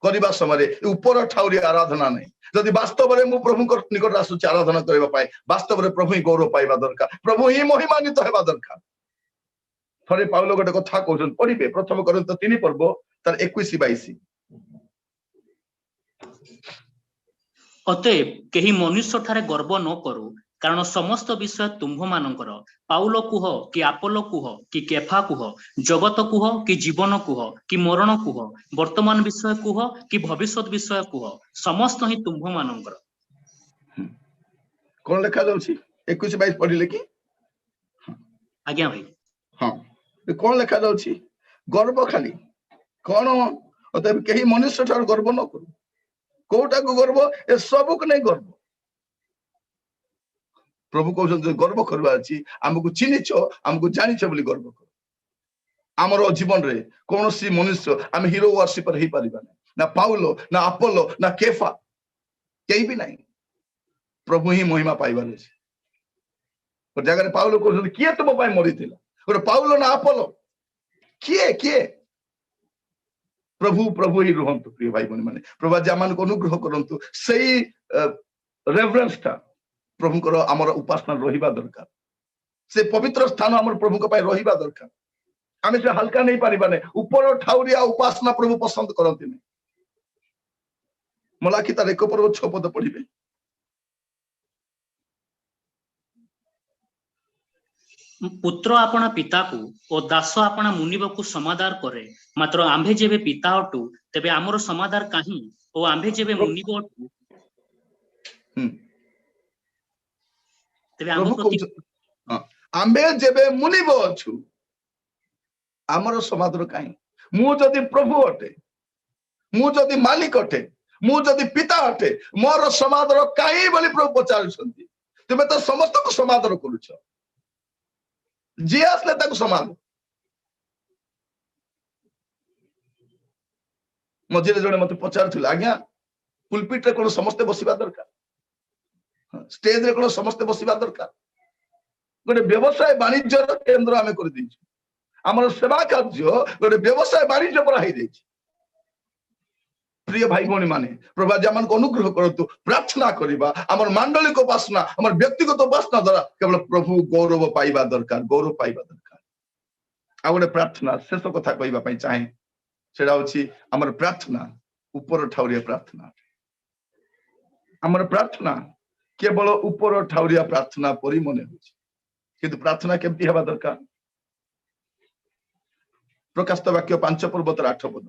କରିବା ସମୟରେ ଉପର ଠାଉରି ଆରାଧନା ନାହିଁ। ଯଦି ବାସ୍ତବରେ ମୁଁ ପ୍ରଭୁଙ୍କ ନିକଟରେ ଆସୁଛି ଆରାଧନା କରିବା ପାଇଁ, ବାସ୍ତବରେ ପ୍ରଭୁ ହିଁ ଗୌରବ ପାଇବା ଦରକାର, ପ୍ରଭୁ ହିଁ ମହିମାନ୍ୱିତ ହେବା ଦରକାର। ଥରେ ପାଉଲ ଗୋଟେ କଥା କହୁଛନ୍ତି, ପଢିବେ ପ୍ରଥମ କରିନ୍ଥ 3 ପର୍ବ ତାର 21-22। ଅତଏବ କେହି ମନୁଷ୍ୟ ଠାରେ ଗର୍ବ ନ କରୁ, କାରଣ ସମସ୍ତ ବିଷୟ ତୁମ୍ଭମାନଙ୍କର। ପାଉଲ କୁହ କି ଆପୋଲ କୁହ କି କେଫା କୁହ, ଜଗତ କୁହ କି ଜୀବନ କୁହ କି ମରଣ କୁହ, ବର୍ତ୍ତମାନ ବିଷୟ କୁହ କି ଭବିଷ୍ୟତ ବିଷୟ କୁହ, ସମସ୍ତ ହିଁ ତୁମ୍ଭମାନଙ୍କର। କଣ ଲେଖା ଯାଉଛି 21-22 ପଢିଲେ କି? ଆଜ୍ଞା ଭାଇ। ହଁ, କଣ ଲେଖା ଯାଉଛି? ଗର୍ବ ଖାଲି କଣ? ଅତଏବ କେହି ମନୁଷ୍ୟ ଠାରୁ ଗର୍ବ ନ କରୁ। କୋଉଟାକୁ ଗର୍ବ? ଏ ସବୁକୁ ନେଇ ଗର୍ବ। ପ୍ରଭୁ କହୁଛନ୍ତି ଗର୍ବ କରିବା ଅଛି, ଆମକୁ ଚିହ୍ନିଛ, ଆମକୁ ଜାଣିଛ ବୋଲି ଗର୍ବ କର। ଆମର ଜୀବନରେ କୌଣସି ମନୁଷ୍ୟ ଆମେ ହିରୋ ୱାର୍ସିପର ହେଇପାରିବା ନାହିଁ, ନା ପାଉଲ ନା ଆପୋଲ ନା କେଫା, କେହି ବି ନାହିଁ। ପ୍ରଭୁ ହିଁ ମହିମା ପାଇବାର ଅଛି। ଗୋଟେ ଜାଗାରେ ପାଉଲ କହୁଛନ୍ତି କିଏ ତୁମ ପାଇଁ ମରିଥିଲା? ଗୋଟେ ପାଉଲ ନା ଆପୋଲ? କିଏ? ପ୍ରଭୁ ପ୍ରଭୁ ହିଁ ରୁହନ୍ତୁ। ପ୍ରିୟ ଭାଇ ଭଉଣୀ ମାନେ, ପ୍ରଭୁ ଆଜି ଆମମାନଙ୍କୁ ଅନୁଗ୍ରହ କରନ୍ତୁ। ସେଇ ରେଭରେନ୍ସଟା ପ୍ରଭୁଙ୍କର ଆମର ଉପାସନା ରହିବା ଦରକାର। ସେ ପବିତ୍ର ସ୍ଥାନ ଆମର ପ୍ରଭୁଙ୍କ ପାଇଁ ରହିବା ଦରକାର। ଆମେ ସେ ହାଲକା ନେଇ ପାରିବା ନାହିଁ। ଉପର ଠାଉରିଆ ଉପାସନା ପ୍ରଭୁ ପସନ୍ଦ କରନ୍ତିନି। ମଲାଖୀ ତାର 1 ପର୍ବ 6 ପଦ ପଢିବେ। ପୁତ୍ର ଆପଣା ପିତାକୁ ଓ ଦାସ ଆପଣା ମୁନିବକୁ ସମାଦାର କରେ, ମାତ୍ର ଆମ୍ଭେ ଯେବେ ପିତା ଅଟୁ ତେବେ ଆମର ସମାଦାର କାହିଁ, ଓ ଆମ୍ଭେ ଯେବେ ମୁନିବ ଅଟୁ ତେବେ ଆମ ପ୍ରତି ଆମ୍ଭେ ଯେବେ ମୁନିବ ଅଛୁ ଆମର ସମାଦର କାହିଁ? ମୁଁ ଯଦି ପ୍ରଭୁ ଅଟେ, ମୁଁ ଯଦି ମାଲିକ ଅଟେ, ମୁଁ ଯଦି ପିତା ଅଟେ, ମୋର ସମାଦର କାହିଁ ବୋଲି ପ୍ରଭୁ ପଚାରୁଛନ୍ତି। ତୁମେ ତ ସମସ୍ତଙ୍କୁ ସମାଦର କରୁଛ, ଯିଏ ଆସିଲେ ତାକୁ ସମାଦର। ମଝିରେ ଜଣେ ମତେ ପଚାରୁଥିଲା, ଆଜ୍ଞା ପୁଲପିଟରେ କଣ ସମସ୍ତେ ବସିବା ଦରକାର? ଷ୍ଟେଜରେ କଣ ସମସ୍ତେ ବସିବା ଦରକାର? ଗୋଟେ ବ୍ୟବସାୟ ବାଣିଜ୍ୟର କେନ୍ଦ୍ର ଆମେ କରିଦେଇଛୁ। ଆମର ସେବା କାର୍ଯ୍ୟ ଗୋଟେ ବ୍ୟବସାୟ ବାଣିଜ୍ୟ ପରା ହେଇଯାଇଛି। ପ୍ରିୟ ଭାଇ ଭଉଣୀ ମାନେ, ପ୍ରଭୁ ଆଜି ଆମମାନଙ୍କୁ ଅନୁଗ୍ରହ କରନ୍ତୁ। ପ୍ରାର୍ଥନା କରିବା, ଆମର ମାଣ୍ଡଳିକ ଉପାସନା, ଆମର ବ୍ୟକ୍ତିଗତ ଉପାସନା ଦ୍ୱାରା କେବଳ ପ୍ରଭୁ ଗୌରବ ପାଇବା ଦରକାର, ଗୌରବ ପାଇବା ଦରକାର। ଆଉ ଗୋଟେ ପ୍ରାର୍ଥନା ଶେଷ କଥା କହିବା ପାଇଁ ଚାହେଁ, ସେଟା ହଉଛି ଆମର ପ୍ରାର୍ଥନା ଉପର ଠାଉରିଆ ପ୍ରାର୍ଥନା। ଆମର ପ୍ରାର୍ଥନା କେବଳ ଉପର ଠାଉରିଆ ପ୍ରାର୍ଥନା ପରି ମନେ ହଉଛି, କିନ୍ତୁ ପ୍ରାର୍ଥନା କେମିତି ହେବା ଦରକାର? ପ୍ରକାଶିତ ବାକ୍ୟ 5 ପର୍ବ 8 ପଦ।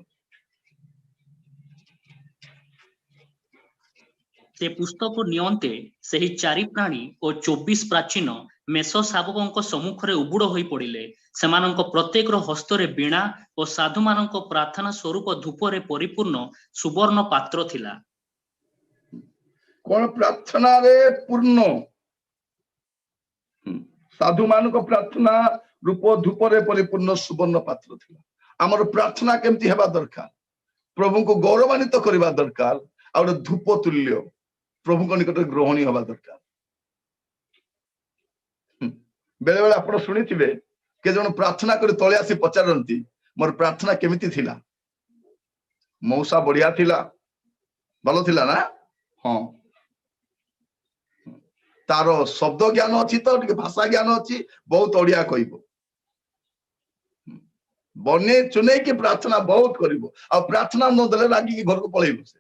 ସେ ପୁସ୍ତକ ନିଅନ୍ତେ ସେହି 4 ପ୍ରାଣୀ ଓ 24 ପ୍ରାଚୀନ ମେଷ ଶାବକଙ୍କ ସମ୍ମୁଖରେ ଉବୁଡ ହୋଇ ପଡିଲେ। ସେମାନଙ୍କ ପ୍ରତ୍ୟେକର ହସ୍ତରେ ବୀଣା ଓ ସାଧୁମାନଙ୍କ ପ୍ରାର୍ଥନା ସ୍ୱରୂପ ଧୂପରେ ପରିପୂର୍ଣ୍ଣ ସୁବର୍ଣ୍ଣ ପାତ୍ର ଥିଲା। କଣ ପ୍ରାର୍ଥନାରେ ପୂର୍ଣ୍ଣ? ସାଧୁମାନଙ୍କ ପ୍ରାର୍ଥନା ରୂପ ଧୂପରେ ପରିପୂର୍ଣ୍ଣ ସୁବର୍ଣ୍ଣ ପାତ୍ର ଥିଲା। ଆମର ପ୍ରାର୍ଥନା କେମିତି ହେବା ଦରକାର? ପ୍ରଭୁଙ୍କୁ ଗୌରବାନ୍ୱିତ କରିବା ଦରକାର, ଆଉ ଗୋଟେ ଧୂପ ତୁଲ୍ୟ ପ୍ରଭୁଙ୍କ ନିକଟରେ ଗ୍ରହଣୀୟ ହେବା ଦରକାର। ବେଳେ ବେଳେ ଆପଣ ଶୁଣିଥିବେ କେ ଜଣ ପ୍ରାର୍ଥନା କରି ତଳେ ଆସି ପଚାରନ୍ତି, ମୋର ପ୍ରାର୍ଥନା କେମିତି ଥିଲା? ମଉସା ବଢିଆ ଥିଲା, ଭଲ ଥିଲା ନା? ହଁ, ତାର ଶବ୍ଦ ଜ୍ଞାନ ଅଛି, ତ ଟିକେ ଭାଷା ଜ୍ଞାନ ଅଛି, ବହୁତ ଓଡିଆ କହିବ, ବନେଇ ଚୁନେଇକି ପ୍ରାର୍ଥନା ବହୁତ କରିବ, ଆଉ ପ୍ରାର୍ଥନା ନଦେଲେ ରାଗିକି ଘରକୁ ପଳେଇବ। ସେ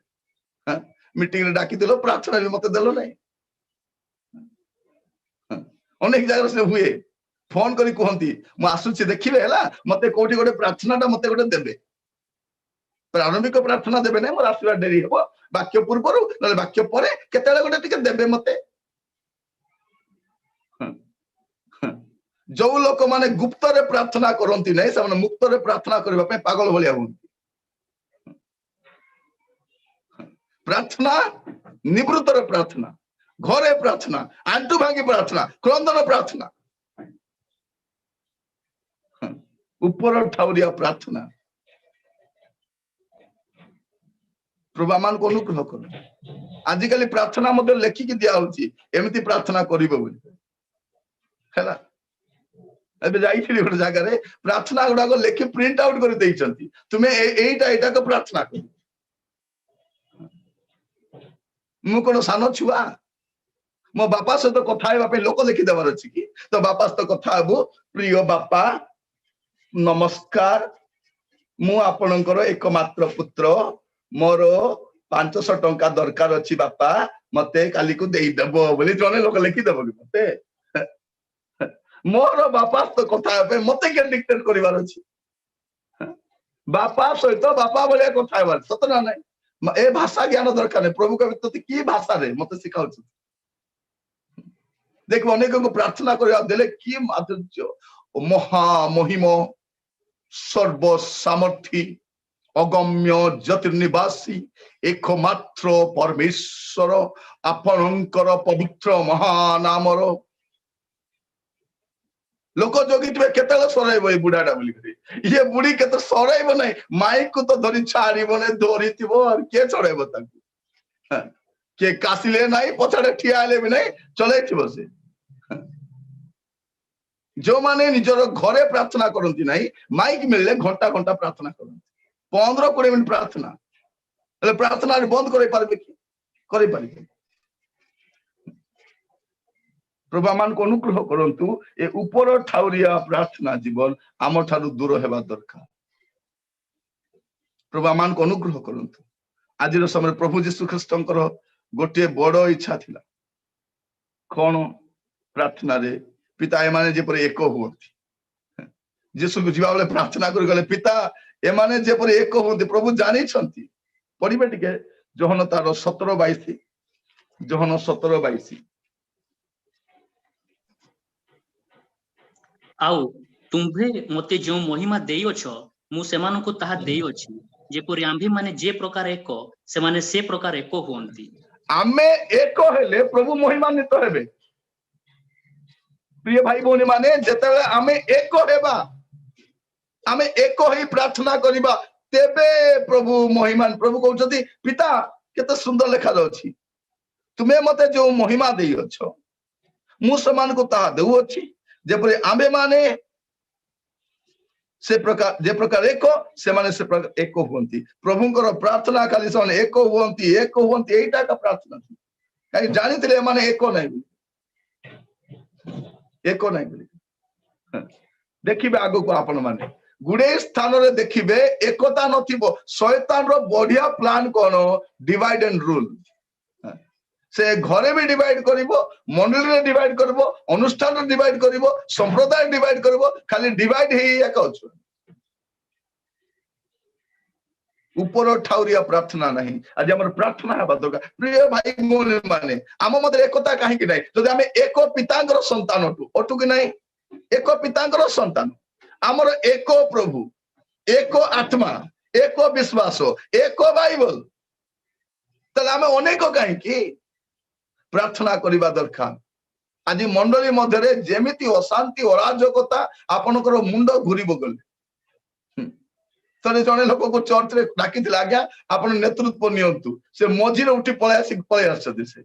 ମିଟିଂରେ ଡାକିଦେଲ, ପ୍ରାର୍ଥନା ବି ମତେ ଦେଲ ନାହିଁ। ଅନେକ ଜାଗାରେ ସେ ହୁଏ। ଫୋନ କରି କୁହନ୍ତି, ମୁଁ ଆସୁଛି ଦେଖିବେ ହେଲା, ମତେ କୋଉଠି ଗୋଟେ ପ୍ରାର୍ଥନାଟା ମତେ ଗୋଟେ ଦେବେ। ପ୍ରାରମ୍ଭିକ ପ୍ରାର୍ଥନା ଦେବେ ନାହିଁ, ମୋର ଆସିବା ଡେରି ହବ, ବାକ୍ୟ ପୂର୍ବରୁ ନହେଲେ ବାକ୍ୟ ପରେ କେତେବେଳେ ଗୋଟେ ଟିକେ ଦେବେ ମତେ। ଯୋଉ ଲୋକମାନେ ଗୁପ୍ତରେ ପ୍ରାର୍ଥନା କରନ୍ତି ନାହିଁ, ସେମାନେ ମୁକ୍ତରେ ପ୍ରାର୍ଥନା କରିବା ପାଇଁ ପାଗଳ ଭଳିଆ ହୁଅନ୍ତି। ପ୍ରାର୍ଥନା ନିବୃତ୍ତରେ ପ୍ରାର୍ଥନା, ଘରେ ପ୍ରାର୍ଥନା, ଆଣ୍ଠୁ ଭାଙ୍ଗି ପ୍ରାର୍ଥନା, କ୍ରନ୍ଦନ ପ୍ରାର୍ଥନା, ଉପର ଠାଉରିଆ ପ୍ରାର୍ଥନା। ପ୍ରଭୁ ଆମମାନଙ୍କୁ ଅନୁଗ୍ରହ କର। आजिकली प्रार्थना मध्य लेखिकी दिया होची एमती प्रार्थना करिबो बोली हैला एबे जाइथिली गोटे जगह रे प्रार्थना गुडा को लेखि प्रिंट आउट कर देइचंती तुमे एटा को प्रार्थना कर मु कोन सानो छुआ मो बापा से तो कथा हेबा पे लोक लिखि देबार अछि कि तो बापा से तो कथा हबो प्रिय बापा नमस्कार मु आपणकर एकमात्र पुत्र मोर 500 टंका दरकार अछि बापा मते काली को देई देबो बोली जने लोक लिखि देबो कि मते मोर बापा तो कथा हेबे मते के डिक्टेट करिवार अछि बापा सहित बापा बोले कथा हेबार सत ना नै ए भाषा ज्ञान दरकार नै प्रभु के तो की भाषा रे मते सिखाउ छी देखो अनेक को प्रार्थना करिया देले की माधुर्य महा महिम सर्व सामर्थी अगम्य ज्योतिर्निवासी एकमात्र परमेश्वर आपणकर पवित्र महानामर लोक जोगितबे केतले सराइबो ए बुढ़ाटा बोली करी ये बुढ़ी केते सराइबो नै माइक को तो धरि छाड़िबो नै धरितिबो और के चढ़ाइबो ताकू के कासिले नै पछाडे ठियाले भी नै चलेथिबो से जो माने निजर घरे प्रार्थना करती ना माइक मिलले घंटा घंटा प्रार्थना करती 15-20 मिनट प्रार्थना प्रार्थना बंद कर प्रभु मान को अनुग्रह करंतु ए ऊपर ठाउरिया प्रार्थना जीवन आम ठारू दूर हेबा दरकार प्रभु मान को अनुग्रह करंतु आज समय प्रभु जीशु ख्रीष्टंकर गोटे बड़ इच्छा थिला कौन प्रार्थना रे पिता एमाने जेपरि एक हुअंती जीशु को जीवा बेले प्रार्थना कर गले पिता एमाने जेपरि एक हुअंती प्रभु जानी छंती पढ़िबे टिके जोहन तार 17-22 जोहन 17-22 आउ तुम्भे मते जो महिमा देई अछो मु सेमान को ताहा देई अछि जेपरि आम्भे माने जे प्रकार एक से माने से प्रकार एक हुअंती आमे एक हेले प्रभु महिमान्वित हेबे प्रिय भाई भौणी माने जेतेबेले आमे एक हेबा आमे एक ही प्रार्थना करिबा तेबे प्रभु महिमान प्रभु कहउछथि पिता केते सुंदर लेखा जाउछि तुमे मते जो महिमा देई अछो मु समान को ता देउ अछि जेपरि आमे माने से प्रकार जे प्रकार एक से माने से प्रकार एक हुअंती प्रभुंकर प्रार्थना खाली समान एक हुअंती एटा का प्रार्थना काई जानितले माने एक नै एक नहीं बोली देखिबे आगो को आपण माने गुडे स्थान रे देखिबे एकता नथिबो शैतान रो बढ़िया plan cone divide and rule से घरे भी डिवाइड करिवो मंडली रे डिवाइड करबो अनुष्ठान रे डिवाइड करिवो संप्रदाय डिवाइड करबो खाली डिवाइड हे एक अछि ऊपर ठाउरिया प्रार्थना नहीं आज हमर प्रार्थना हेबा दरकार प्रिय भाई मोने माने आम मते एकता काहे कि नाही जदि हम एक पितांकर संतान अटु कि नाही एक पितांकर संतान हमर एक प्रभु एक आत्मा एक विश्वास एक बाइबल तले हम अनेक काहे कि प्रार्थना करिबा दरकार आज मंडली मध्य रे जेमिति अशांति अराजकता आपनकर मुंड घुरिबो गले तने जने लोक को चर्च रे डाकी थिला आज्ञा आपण नेतृत्व नियंतु से मझी रे उठी पळे आछथि से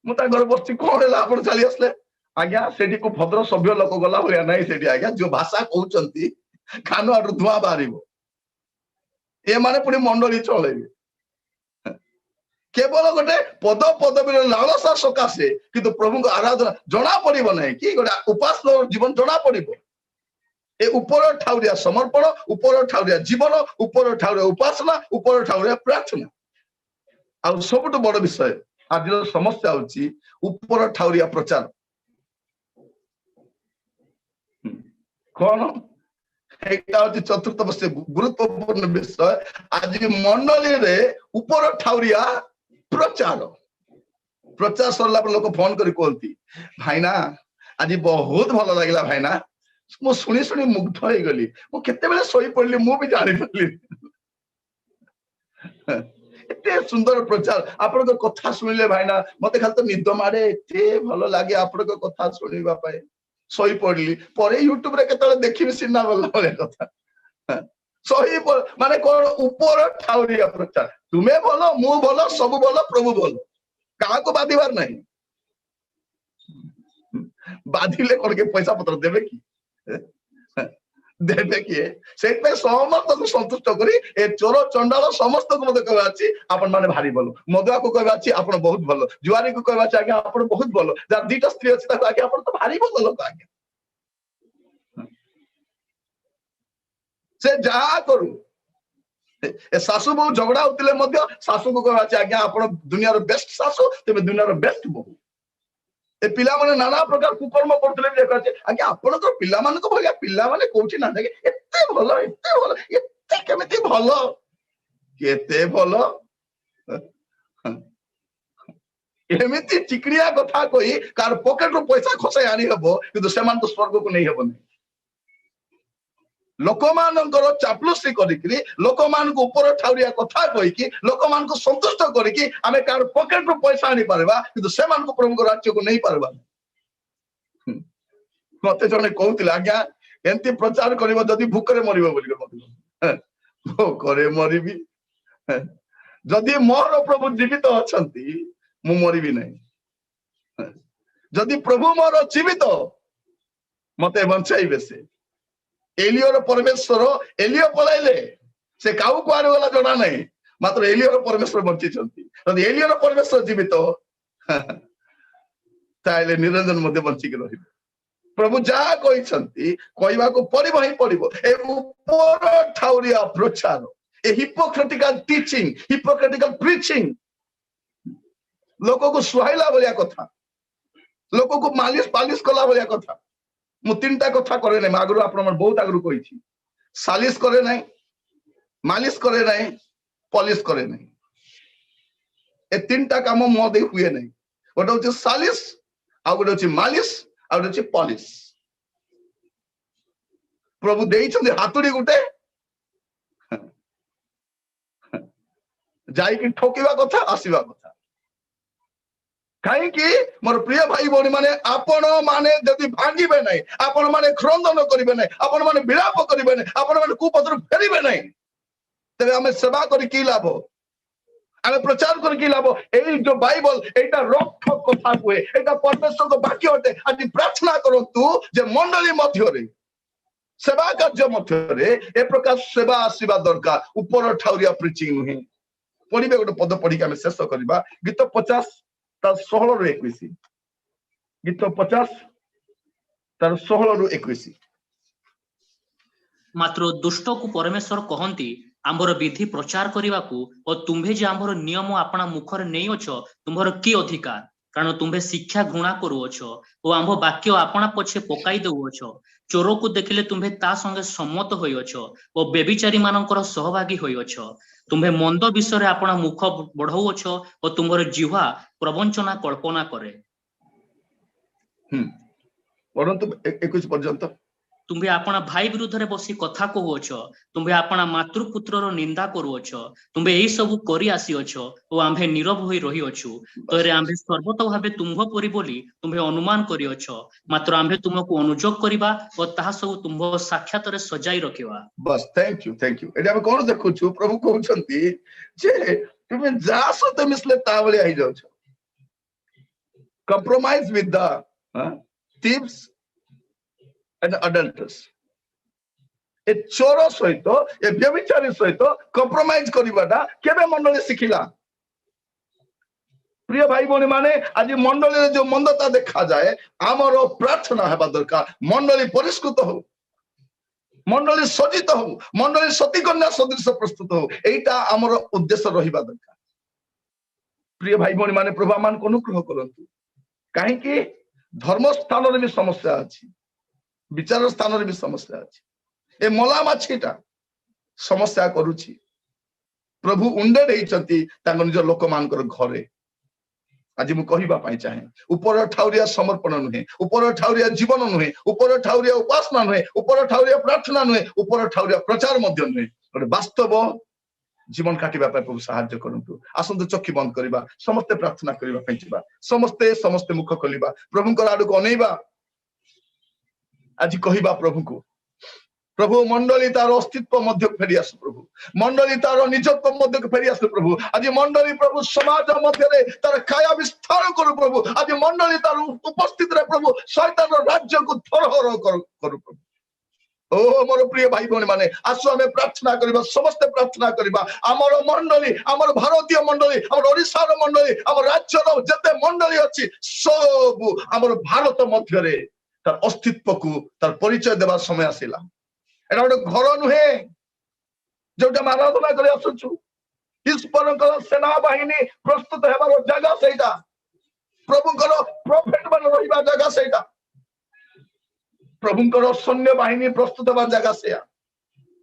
मु ता घर बस्ती कोन हेला आपण चली आसले आज्ञा सेठी को भद्र सभ्य लोक गला होया नाही सेठी आज्ञा जो भाषा कहउचंती कानो आडु धुआ बारिबो ए माने पुनी मंडली चलेबे केवल गोटे पद पदवीर लालसा सकाशे किंतु प्रभु को आराधना जना पड़िबो नाही कि गोटे उपासना जीवन जना पड़िबो ए ऊपर ठाउरिया समर्पण ऊपर ठाउरिया जीवन ऊपर ठाउरिया उपासना ऊपर ठाउरिया प्रार्थना आ सबटु बड़ विषय आज समस्या होची ऊपर ठाउरिया प्रचार कौन एटा होची चतुर्थ वर्ष गुरुत्वपूर्ण विषय आज मंडली रे ऊपर ठाउरिया प्रचार प्रचार सरला पर लोक फोन करी कहती भाईना आज बहुत भल लागिला भाईना मु सुनी सुनी मुग्ध हो गली मु केते बेले सोई पड़ली मु भी जानि पड़ली एते सुंदर प्रचार आपण को कथा सुनिले भाईना मते खाली तो निद मारे एते भलो लागे आपण को कथा सुनिबा पाए सोई पड़ली परे यूट्यूब रे केतले देखिबि सिना बोला कथा सही माने कोन ऊपर ठाउरिया प्रचार तुम्हें भल मु भल सब भल प्रभु भल क्या बाधिबार नहीं बाधिले कौन के पैसा पत्र देवे कि देवे किए से समस्त को संतुष्ट करी ए चोर चंडाल समस्त को मत कहवा अछि आपण माने भारी भल मधुआ को कहवा अछि आपण बहुत भल जुआरी को कहवा अछि आज्ञा आपण बहुत भल जार दीटा स्त्री अछि ताको आज्ञा आपण तो भारी भल लोक आज्ञा से जा करू ए सासु बहु झगड़ा होतिले मध्य सासु को कहवा अछि आज्ञा आपण दुनिया रो बेस्ट सासु तेमे दुनिया रो बेस्ट बहु ए पिला माने नाना प्रकार कुकर्म करथले भी देखा आज्ञा आपण तो पिला मान को भलिया पिला माने कोठी ना देखे एते भलो एते केमिति भलो केते भलो एमिति चिकड़िया कथा कोई कार पॉकेट रो पैसा खसाई आनी हबो किंतु सेमान तो स्वर्ग को नहीं हबो लोक मानकर चापलुसी करिकरी लोक मान को ऊपर ठाउरिया कथा कहि कि लोक मान को संतुष्ट करिकि आमे कार पॉकेट रो पैसा आनी परबा किंतु से मान को प्रभु को राज्य को नहीं परबा मते जने कहउतिला आज्ञा एंती प्रचार करिवो जदी भूकरे मरिबो बोली मते भूकरे मरिबी जदी मोर प्रभु जीवित अछंती मु मरिबी नहीं जदी प्रभु मोर जीवित मते बंचाइबे से एलियर परमेश्वर एलियो पलाइले से काउ कुआरे वाला जणा नहीं मात्र एलियर परमेश्वर बंची छंती यदि एलियर परमेश्वर जीवित ताइले निरंजन मध्ये बंची के रहिबे प्रभु जा कहि छंती कहबा को पड़िबो ही पड़िबो ए ऊपर ठाउरिया प्रचार ए हिपोक्रेटिकल टीचिंग हिपोक्रेटिकल प्रीचिंग लोगों को सुहाइला बोलिया कथा लोगों को मालिश पालिश कला बोलिया कथा मु तीनटा कथा करे नै आगरु आपण मन बहुत आगरु कहि छी सालिश करे नै मालिश करे नै पॉलिश करे नै ए तीनटा काम मो दे हुए नै ओटा होची सालिश आ गोटे होची मालिश आ गोटे होची पॉलिश प्रभु देई छन हातुडी गुटे जाई कि ठोकीवा कथा आसीवा कथा कहीं मोर प्रिय भाई भौणी माने आपण माने जदि भांगिबे नै आपण माने क्रंदन करिबे नै आपण माने विलाप करिबे नै आपण माने कुपत्र फेरिबे नै तबे हमें सेवा करि की लाभ हमें प्रचार करि की लाभ एई जो बाइबल एटा रक्त कथा हुए एटा परमेश्वर को वाक्य होते आज प्रार्थना करंतु जे मंडली मध्य रे सेवा कार्य मध्य रे ए प्रकार सेवा आसीबा दरकार ऊपर ठाउरिया प्रीचिंग नुहे पढिबे गोटे पद पढि के हमें शेष करबा गीत 50 तार 16 रु 21 गीत 50 तार 16 रु 21 मात्र दुष्ट को परमेश्वर कहंती आमर विधि प्रचार करने को और तुम्हें जे आमर नियम अपना मुखर नहीं अछ तुम्हार की अधिकार कारण तुम्हें शिक्षा घृणा करुअछ और आम वाक्य आपना पछे पकाई देउछ चोर को देखिले तुम्हें ता संगे सम्मत होइछ और बेबिचारी मानकर सहभागी होइछ तुम्हें मंद विषय अपना मुख बढ़ाउछ और तुम्हार जिह्वा प्रवंचना कल्पना करे परंतु 21 पर्यंत तुम्हें अपना भाई विरुद्ध रे बसी कथा कहूछ तुम्हें अपना मातृपुत्र निंदा करुअछ तुम्हें यही सब करी आसीअछ और आम्भे नीरव होई रही अछु तोरे आम्भे सर्वत भाबे तुम्भ परि बोली तुम्हें अनुमान करिअछ मात्र आम्भे तुमको अनुजोग करिबा और ताहा सब तुम्भ साक्षात रे सजाई रखिबा बस थैंक यू एटा हम कोन देखुछु प्रभु कहउछंती जे तुमे जा सते मिसले तावले आइ जाउछ compromise with the thieves and adulterers ए चोर सहित ए व्यभिचारी सहित कंप्रोमाइज करिबाटा केबे मंडली सिखिला प्रिय भाई भौणी माने आज मंडली रे जो मंदता देखा जाए आमर प्रार्थना हेबा दरकार मंडली परिष्कृत हो मंडली सज्जित हो मंडली सती कन्या सदृश प्रस्तुत हो एटा आमर उद्देश्य रहिबा दरकार प्रिय भाई भौणी माने प्रभु मान को अनुग्रह करंतु काहे कि धर्म स्थान रे भी समस्या अछि विचार स्थान रे भी समस्या अछि ए मला माछीटा समस्या करूछि प्रभु उंडेड हेचंती तांग निज लोक मानकर घरे आज मु कहिबा पाई चाहे ऊपर ठाउरिया समर्पण नुहे ऊपर ठाउरिया जीवन नुहे ऊपर ठाउरिया उपासना नुहे ऊपर ठाउरिया प्रार्थना नुहे ऊपर ठाउरिया प्रचार मध्य नुहे गोटे वास्तव जीवन काटिबा पाई प्रभु सहायता करंतु आसंत चक्षु बंद करबा समस्त प्रार्थना करबा पाई जिबा समस्त मुख खोलिबा प्रभुकर आडू को अनेबा आज कहिबा प्रभु को प्रभु मंडली तार अस्तित्व मध्य फेरी आसु प्रभु मंडली तार निजत्व मध्य फेरी आसु प्रभु आज मंडली प्रभु समाज मध्य तार काया विस्तार करू प्रभु आज मंडली तार उपस्थित रे प्रभु शैतान राज्य को थरहर करू प्रभु ओ मोर प्रिय भाई भौणी माने आसु आमे प्रार्थना करबा समस्त प्रार्थना करबा हमर मंडली हमर भारतीय मंडली हमर ओडिसा रो मंडली हमर राज्य रो जते मंडली अछि सब हमर भारत मध्य रे तार अस्तित्व को तार परिचय देबा समय आसिला एटा गोटे घर नुहे जोटा आराधना कर आसुचु ईश्वर सेना बाहिनी प्रस्तुत हेबार जगह सेटा प्रभुंकर प्रोफेट मान रहिबा जगह सेटा प्रभुंकर सैन्य बाहिनी प्रस्तुत हेबा जगह सेया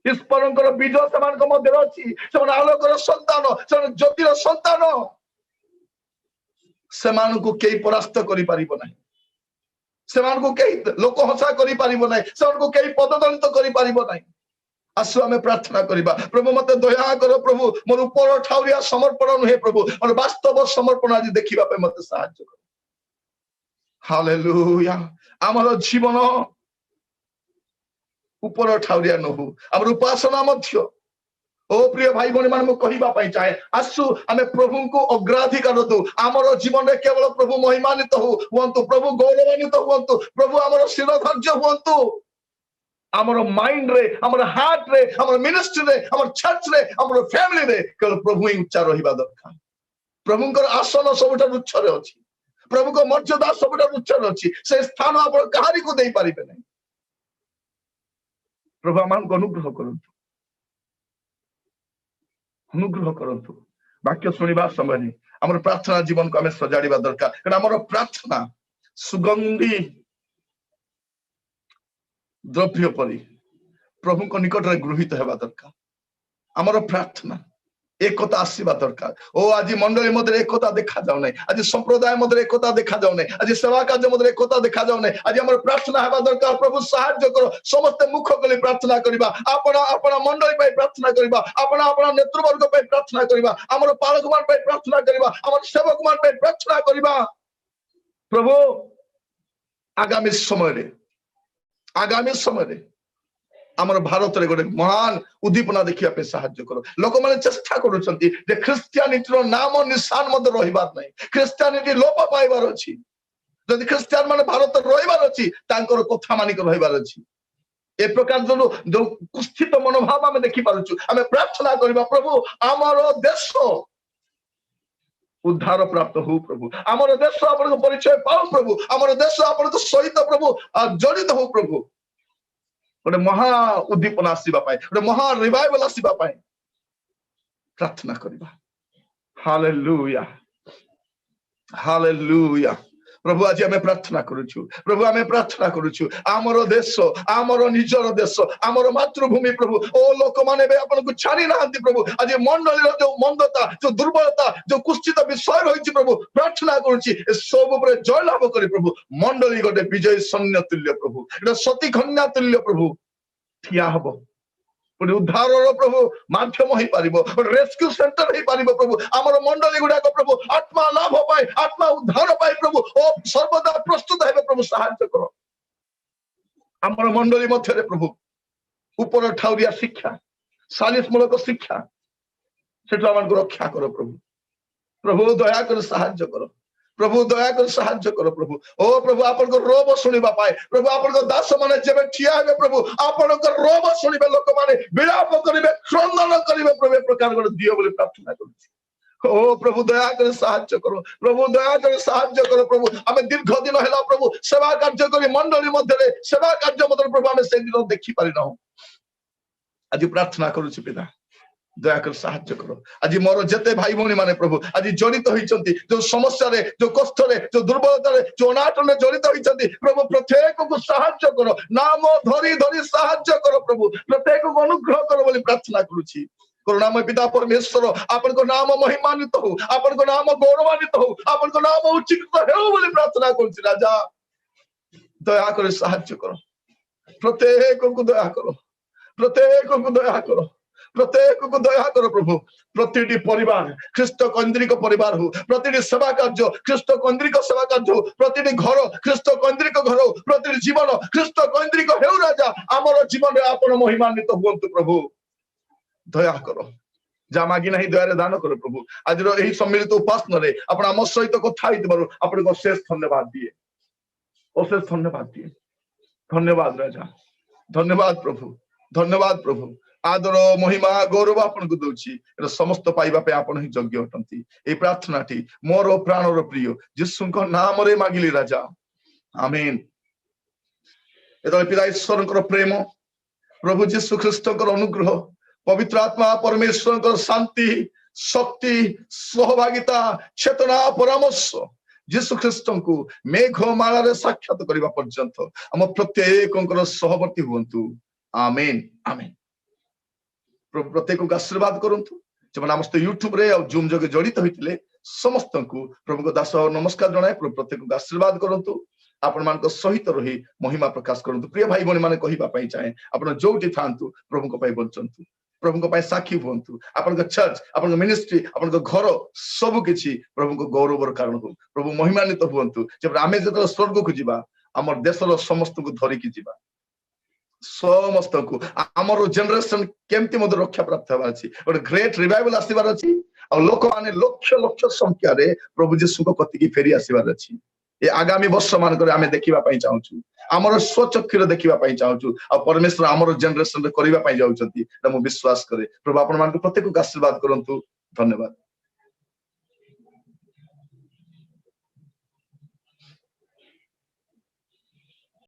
ईश्वरंकर विजय सेमानक मध्य अछि सेमान आलोकर संतान सेमान ज्योतिर संतान सेमानकु केई परास्त करि परिबो नाही सेमानकु केई लोक हंसा करि परिबो नाही सेमानकु केई पददलित करि परिबो नाही आसु आमे प्रार्थना करिबा प्रभु मते दया करो प्रभु मोर ऊपर ठाउरिया समर्पण नुहे प्रभु मोर वास्तव समर्पण आज देखिबा पे मते सहायता करो हालेलुया हमर जीवन ऊपर ठाउरिया नहु हमर उपासना मध्य ओ प्रिय भाई भौणी मान मु कहिबा पई चाहे आसु आमे प्रभु को अग्राधिकार दउ हमर जीवन रे केवल प्रभु महिमानित हुवंतु प्रभु गौरवान्वित हुवंतु प्रभु हमर शिरोधार्य हुवंतु हमर माइंड रे हमर हार्ट रे हमर मिनिस्ट्री रे हमर चर्च रे हमर फैमिली रे केवल प्रभु ही उच्च रहिबा दरकार प्रभुंकर आसन सबटा उच्च रे अछि प्रभु को मर्यादा सबटा उच्च रे अछि से स्थान आपण कहारी को देई परिबे नै प्रभु आमान को अनुग्रह करंतु वाक्य सुनिबा समय हमर प्रार्थना जीवन को हमें सजाड़िबा दरकार कारण हमर प्रार्थना सुगंधी द्रव्य परी प्रभु को निकट रे गृहीत हेबा दरकार हमर प्रार्थना एकता आसीबा दरकार ओ आज मंडली मध्य एकता देखा जाउ नै आज संप्रदाय मध्य एकता देखा जाउ नै आज सेवा कार्य मध्य एकता देखा जाउ नै आज हमर प्रार्थना हेबा दरकार प्रभु सहायता करो समस्त मुख कली प्रार्थना करिबा आपना आपना मंडली पे प्रार्थना करिबा आपना आपना नेतृवर्ग पे प्रार्थना करिबा हमर पालक मान पे प्रार्थना करिबा हमर सेवक मान पे प्रार्थना करिबा प्रभु आगामी समय रे हमर भारत रे गोटे महान उद्दीपना देखिया पे सहायता करो लोक माने चेष्टा करूछंती जे क्रिश्चियनिटी रो नाम निशान मध्य रहिबार नै क्रिश्चियनिटी लोप पाइबार अछि जदि क्रिश्चियन माने भारत रहिबार अछि तांकर कथा मानिक रहिबार अछि ए प्रकार जो कुस्थित मनोभाव हम देखि पारुछु हमें प्रार्थना करिबा प्रभु हमर देश उद्धार प्राप्त हो प्रभु हमर देश आपन परिचय पाओ प्रभु हमर देश आपन सहित प्रभु जड़ित हो प्रभु गोटे महा उद्दीपना आसीबा पाए गोटे महा रिवाइवल आसीबा पाए प्रार्थना करिबा हालेलुया हालेलुया प्रभु आज हमें प्रार्थना करूछु प्रभु हमें प्रार्थना करूछु हमर देश हमर निजर देश हमर मातृभूमि प्रभु ओ लोक माने बे आपन को छाड़ी नाहंती प्रभु आज मंडली रो जो मंदता जो दुर्बलता जो कुष्ठित विषय रहिछि प्रभु प्रार्थना करूछि सब ऊपर जय लाभ करी प्रभु मंडली गोटे विजय सैन्य तुल्य प्रभु एटा सती कन्या तुल्य प्रभु ठिया हबो उद्धार प्रभु माध्यम हो पारिबो रेस्क्यू सेंटर हो पारिबो प्रभु हमर मंडली गुडा को प्रभु आत्मा लाभ पाए आत्मा उद्धार पाए प्रभु ओ सर्वदा प्रस्तुत हेबे प्रभु सहायता करो हमर मंडली मध्य रे प्रभु ऊपर ठाउरिया शिक्षा सालिस मूलक शिक्षा सेठो हमन को रक्षा करो प्रभु प्रभु दया कर सहायता करो प्रभु दया कर सहायता करो प्रभु ओ प्रभु आपन को रोब सुनिबा पाए प्रभु आपन को दास माने जेबे ठिया हेबे प्रभु आपन को रोब सुनिबे लोक माने विलाप करिबे क्रंदन करिबे प्रभु प्रकार को दियो बोली प्रार्थना करू ओ प्रभु दया कर सहायता करो प्रभु दया कर सहायता करो प्रभु हमें दीर्घ दिन हैला प्रभु सेवा कार्य करी मंडली मध्य रे सेवा कार्य मध्य प्रभु हमें से दिन देखि पारि न आज प्रार्थना करू छी पिता दया कर सहायता करो आज मोर जते भाई भौणी माने प्रभु आज जड़ित होइचंती जो समस्या रे जो कष्ट रे जो दुर्बलता रे जो अनाटन रे जड़ित होइचंती प्रभु प्रत्येक को सहायता करो नाम धरी धरी सहायता करो प्रभु प्रत्येक को अनुग्रह करो बोली प्रार्थना करूची करुणामय पिता परमेश्वर आपन को नाम महिमान्वित हो आपन को नाम गौरवान्वित हो आपन को नाम उच्चित हो बोली प्रार्थना करूची राजा दया कर सहायता करो प्रत्येक को दया करो प्रत्येक को दया करो प्रत्येक को दया कर प्रभु प्रतिटी परिवार ख्रीष्ट केन्द्रिक परिवार हो प्रतिटी सेवा कार्य ख्रीष्ट केन्द्रिक सेवा कार्य हो प्रतिटी घर ख्रीष्ट केन्द्रिक घर हो प्रतिटी जीवन ख्रीष्ट केन्द्रिक हेउ राजा आमर जीवन में आपण महिमान्वित हुअन्तु प्रभु दया कर जा मागी नहीं दया दान कर प्रभु आज यही सम्मिलित उपासना रे आपण आम सहित कथा होइतबारु आपण को शेष धन्यवाद दिए अशेष धन्यवाद दिए धन्यवाद राजा धन्यवाद प्रभु आदर महिमा गौरव आपन को दउछि समस्त पाइबा पे आपन ही योग्य अटंती ए प्रार्थनाटी मोर प्राणर प्रिय यीशुଙ୍କ नामरे मागिली राजा आमेन एतले पिता ईश्वरଙ୍କର प्रेम प्रभु यीशु ख्रीष्टଙ୍କର अनुग्रह पवित्र आत्मा परमेश्वरଙ୍କର शांति शक्ति सहभागिता चेतना परामर्श यीशु ख्रीष्टଙ୍କୁ मेघमालाରେ साक्षात କରିବା पर्यंत हम प्रत्येकଙ୍କର सहवर्ती हुअन्तु आमेन आमेन प्रभु प्रत्येक को आशीर्वाद करंतु जब समस्त यूट्यूब रे और जूम जगे जड़ित होइतिले समस्त को प्रभु को दास नमस्कार जणाए प्रभु प्रत्येक को आशीर्वाद करंतु आपण मान सहित रही महिमा प्रकाश करंतु प्रिय भाई बहन माने कहिबा पई चाहे आपण जोटी थांतु प्रभु को पई बंचंतु प्रभु को पई साक्षी हुअन्तु आपण को चर्च आपण को मिनिस्ट्री आपण को घर सब किछि प्रभु को गौरवर कारण हो प्रभु महिमान्वित हुअन्तु जब आमे जत स्वर्ग को जिबा हमर देशर समस्त को धरि कि जिबा समस्त को आमर जनरेशन केमती मधुर रक्षा प्राप्त होबार अछि और ग्रेट रिवाइवल आसीबार अछि और लोक माने लक्ष लक्ष संख्या रे प्रभु यीशु को कति की फेरी आसीबार अछि ए आगामी वर्ष मान करे आमे देखिबा पई चाहूछु आमर स्वचक्षुरे देखिबा पई चाहूछु आ परमेश्वर आमर जनरेशन रे करिबा पई जाउछंती मु विश्वास करे प्रभु आपण मान को प्रत्येक को आशीर्वाद करंतु धन्यवाद।